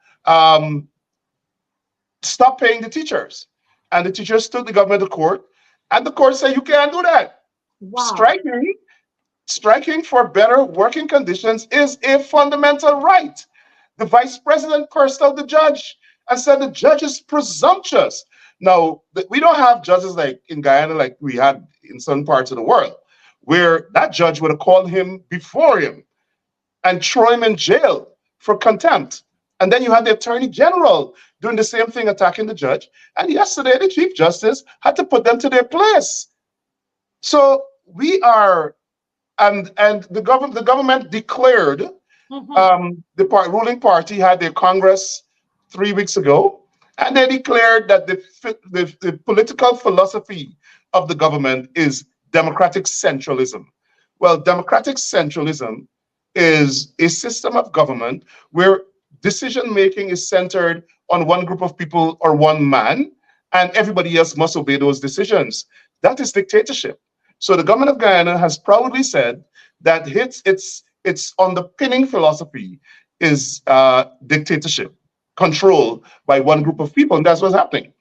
stopped paying the teachers. And the teachers took the government to court, and the court said, you can't do that. Wow. Striking for better working conditions is a fundamental right. The vice president cursed out the judge and said the judge is presumptuous. Now, we don't have judges like in Guyana like we had in some parts of the world, where that judge would have called him before him and throw him in jail for contempt. And then you had the Attorney General doing the same thing, attacking the judge. And yesterday, the Chief Justice had to put them to their place. So we are, and the government declared, the ruling party had their Congress 3 weeks ago, and they declared that the political philosophy of the government is democratic centralism. Well, democratic centralism is a system of government where decision-making is centered on one group of people or one man, and everybody else must obey those decisions. That is dictatorship. So the government of Guyana has proudly said that its underpinning philosophy is dictatorship, control by one group of people, and that's what's happening.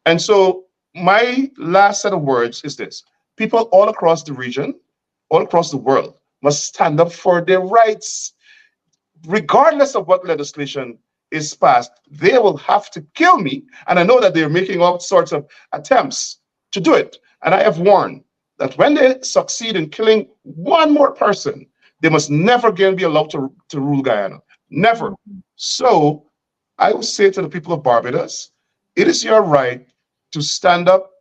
And so my last set of words is this. People all across the region, all across the world, must stand up for their rights. regardless of what legislation is passed, they will have to kill me. And I know that they're making all sorts of attempts to do it. And I have warned that when they succeed in killing one more person, they must never again be allowed to rule Guyana. Never. So I will say to the people of Barbados, it is your right to stand up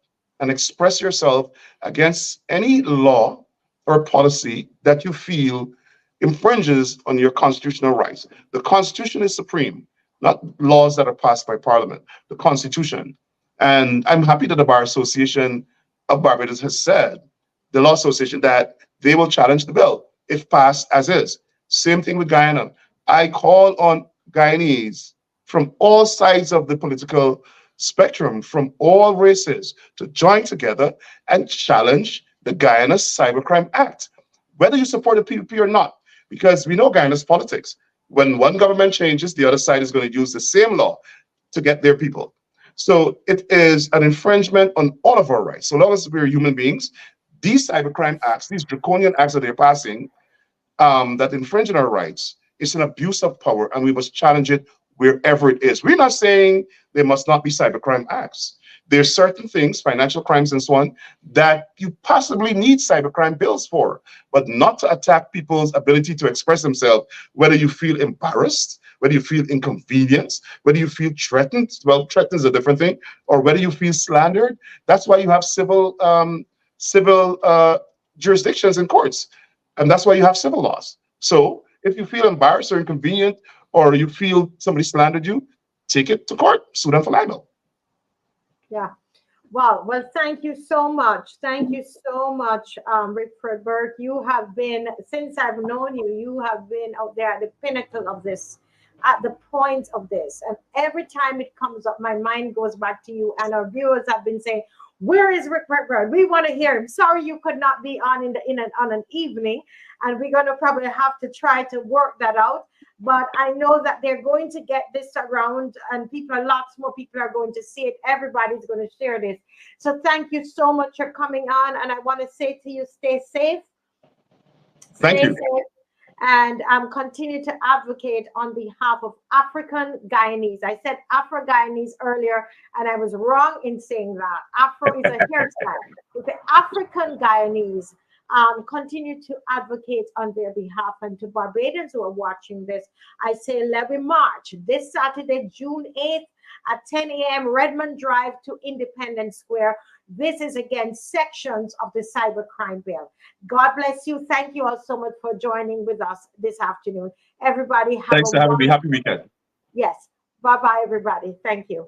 and express yourself against any law or policy that you feel infringes on your constitutional rights. The Constitution is supreme, not laws that are passed by Parliament, the Constitution. And I'm happy that the Bar Association of Barbados has said, the Law Association, that they will challenge the bill if passed as is. Same thing with Guyana. I call on Guyanese from all sides of the political spectrum, from all races, to join together and challenge the Guyana Cybercrime Act, whether you support the PPP or not, because we know Guyana's politics. When one government changes, the other side is going to use the same law to get their people. So it is an infringement on all of our rights. So long as we're human beings, these cybercrime acts, these draconian acts that they're passing that infringe on our rights, it's an abuse of power, and we must challenge it wherever it is. We're not saying there must not be cybercrime acts. There's certain things, financial crimes and so on, that you possibly need cybercrime bills for, but not to attack people's ability to express themselves, whether you feel embarrassed, whether you feel inconvenienced, whether you feel threatened. Well, threatened is a different thing, or whether you feel slandered. That's why you have civil jurisdictions in courts, and that's why you have civil laws. So if you feel embarrassed or inconvenient, or you feel somebody slandered you, take it to court, sue them for libel. Yeah. Well, thank you so much. Thank you so much, Rickford Burke. You have been, since I've known you, you have been out there at the pinnacle of this, at the point of this. And every time it comes up, my mind goes back to you. And our viewers have been saying, where is Rickford Burke? We want to hear him. Sorry you could not be on on an evening. And we're going to probably have to try to work that out. But I know that they're going to get this around, and lots more people are going to see it. Everybody's going to share this. So thank you so much for coming on. And I want to say to you, stay safe. Thank you. Safe, and continue to advocate on behalf of African Guyanese. I said Afro-Guyanese earlier, and I was wrong in saying that. Afro is a hairstyle. With the African Guyanese, continue to advocate on their behalf. And to Barbadians who are watching this, I say levy march this Saturday, June 8th at 10 a.m. Redmond Drive to Independence Square. This is against sections of the cybercrime bill. God bless you. Thank you all so much for joining with us this afternoon. Everybody have Thanks for having me. Happy weekend. Yes. Bye-bye, everybody. Thank you.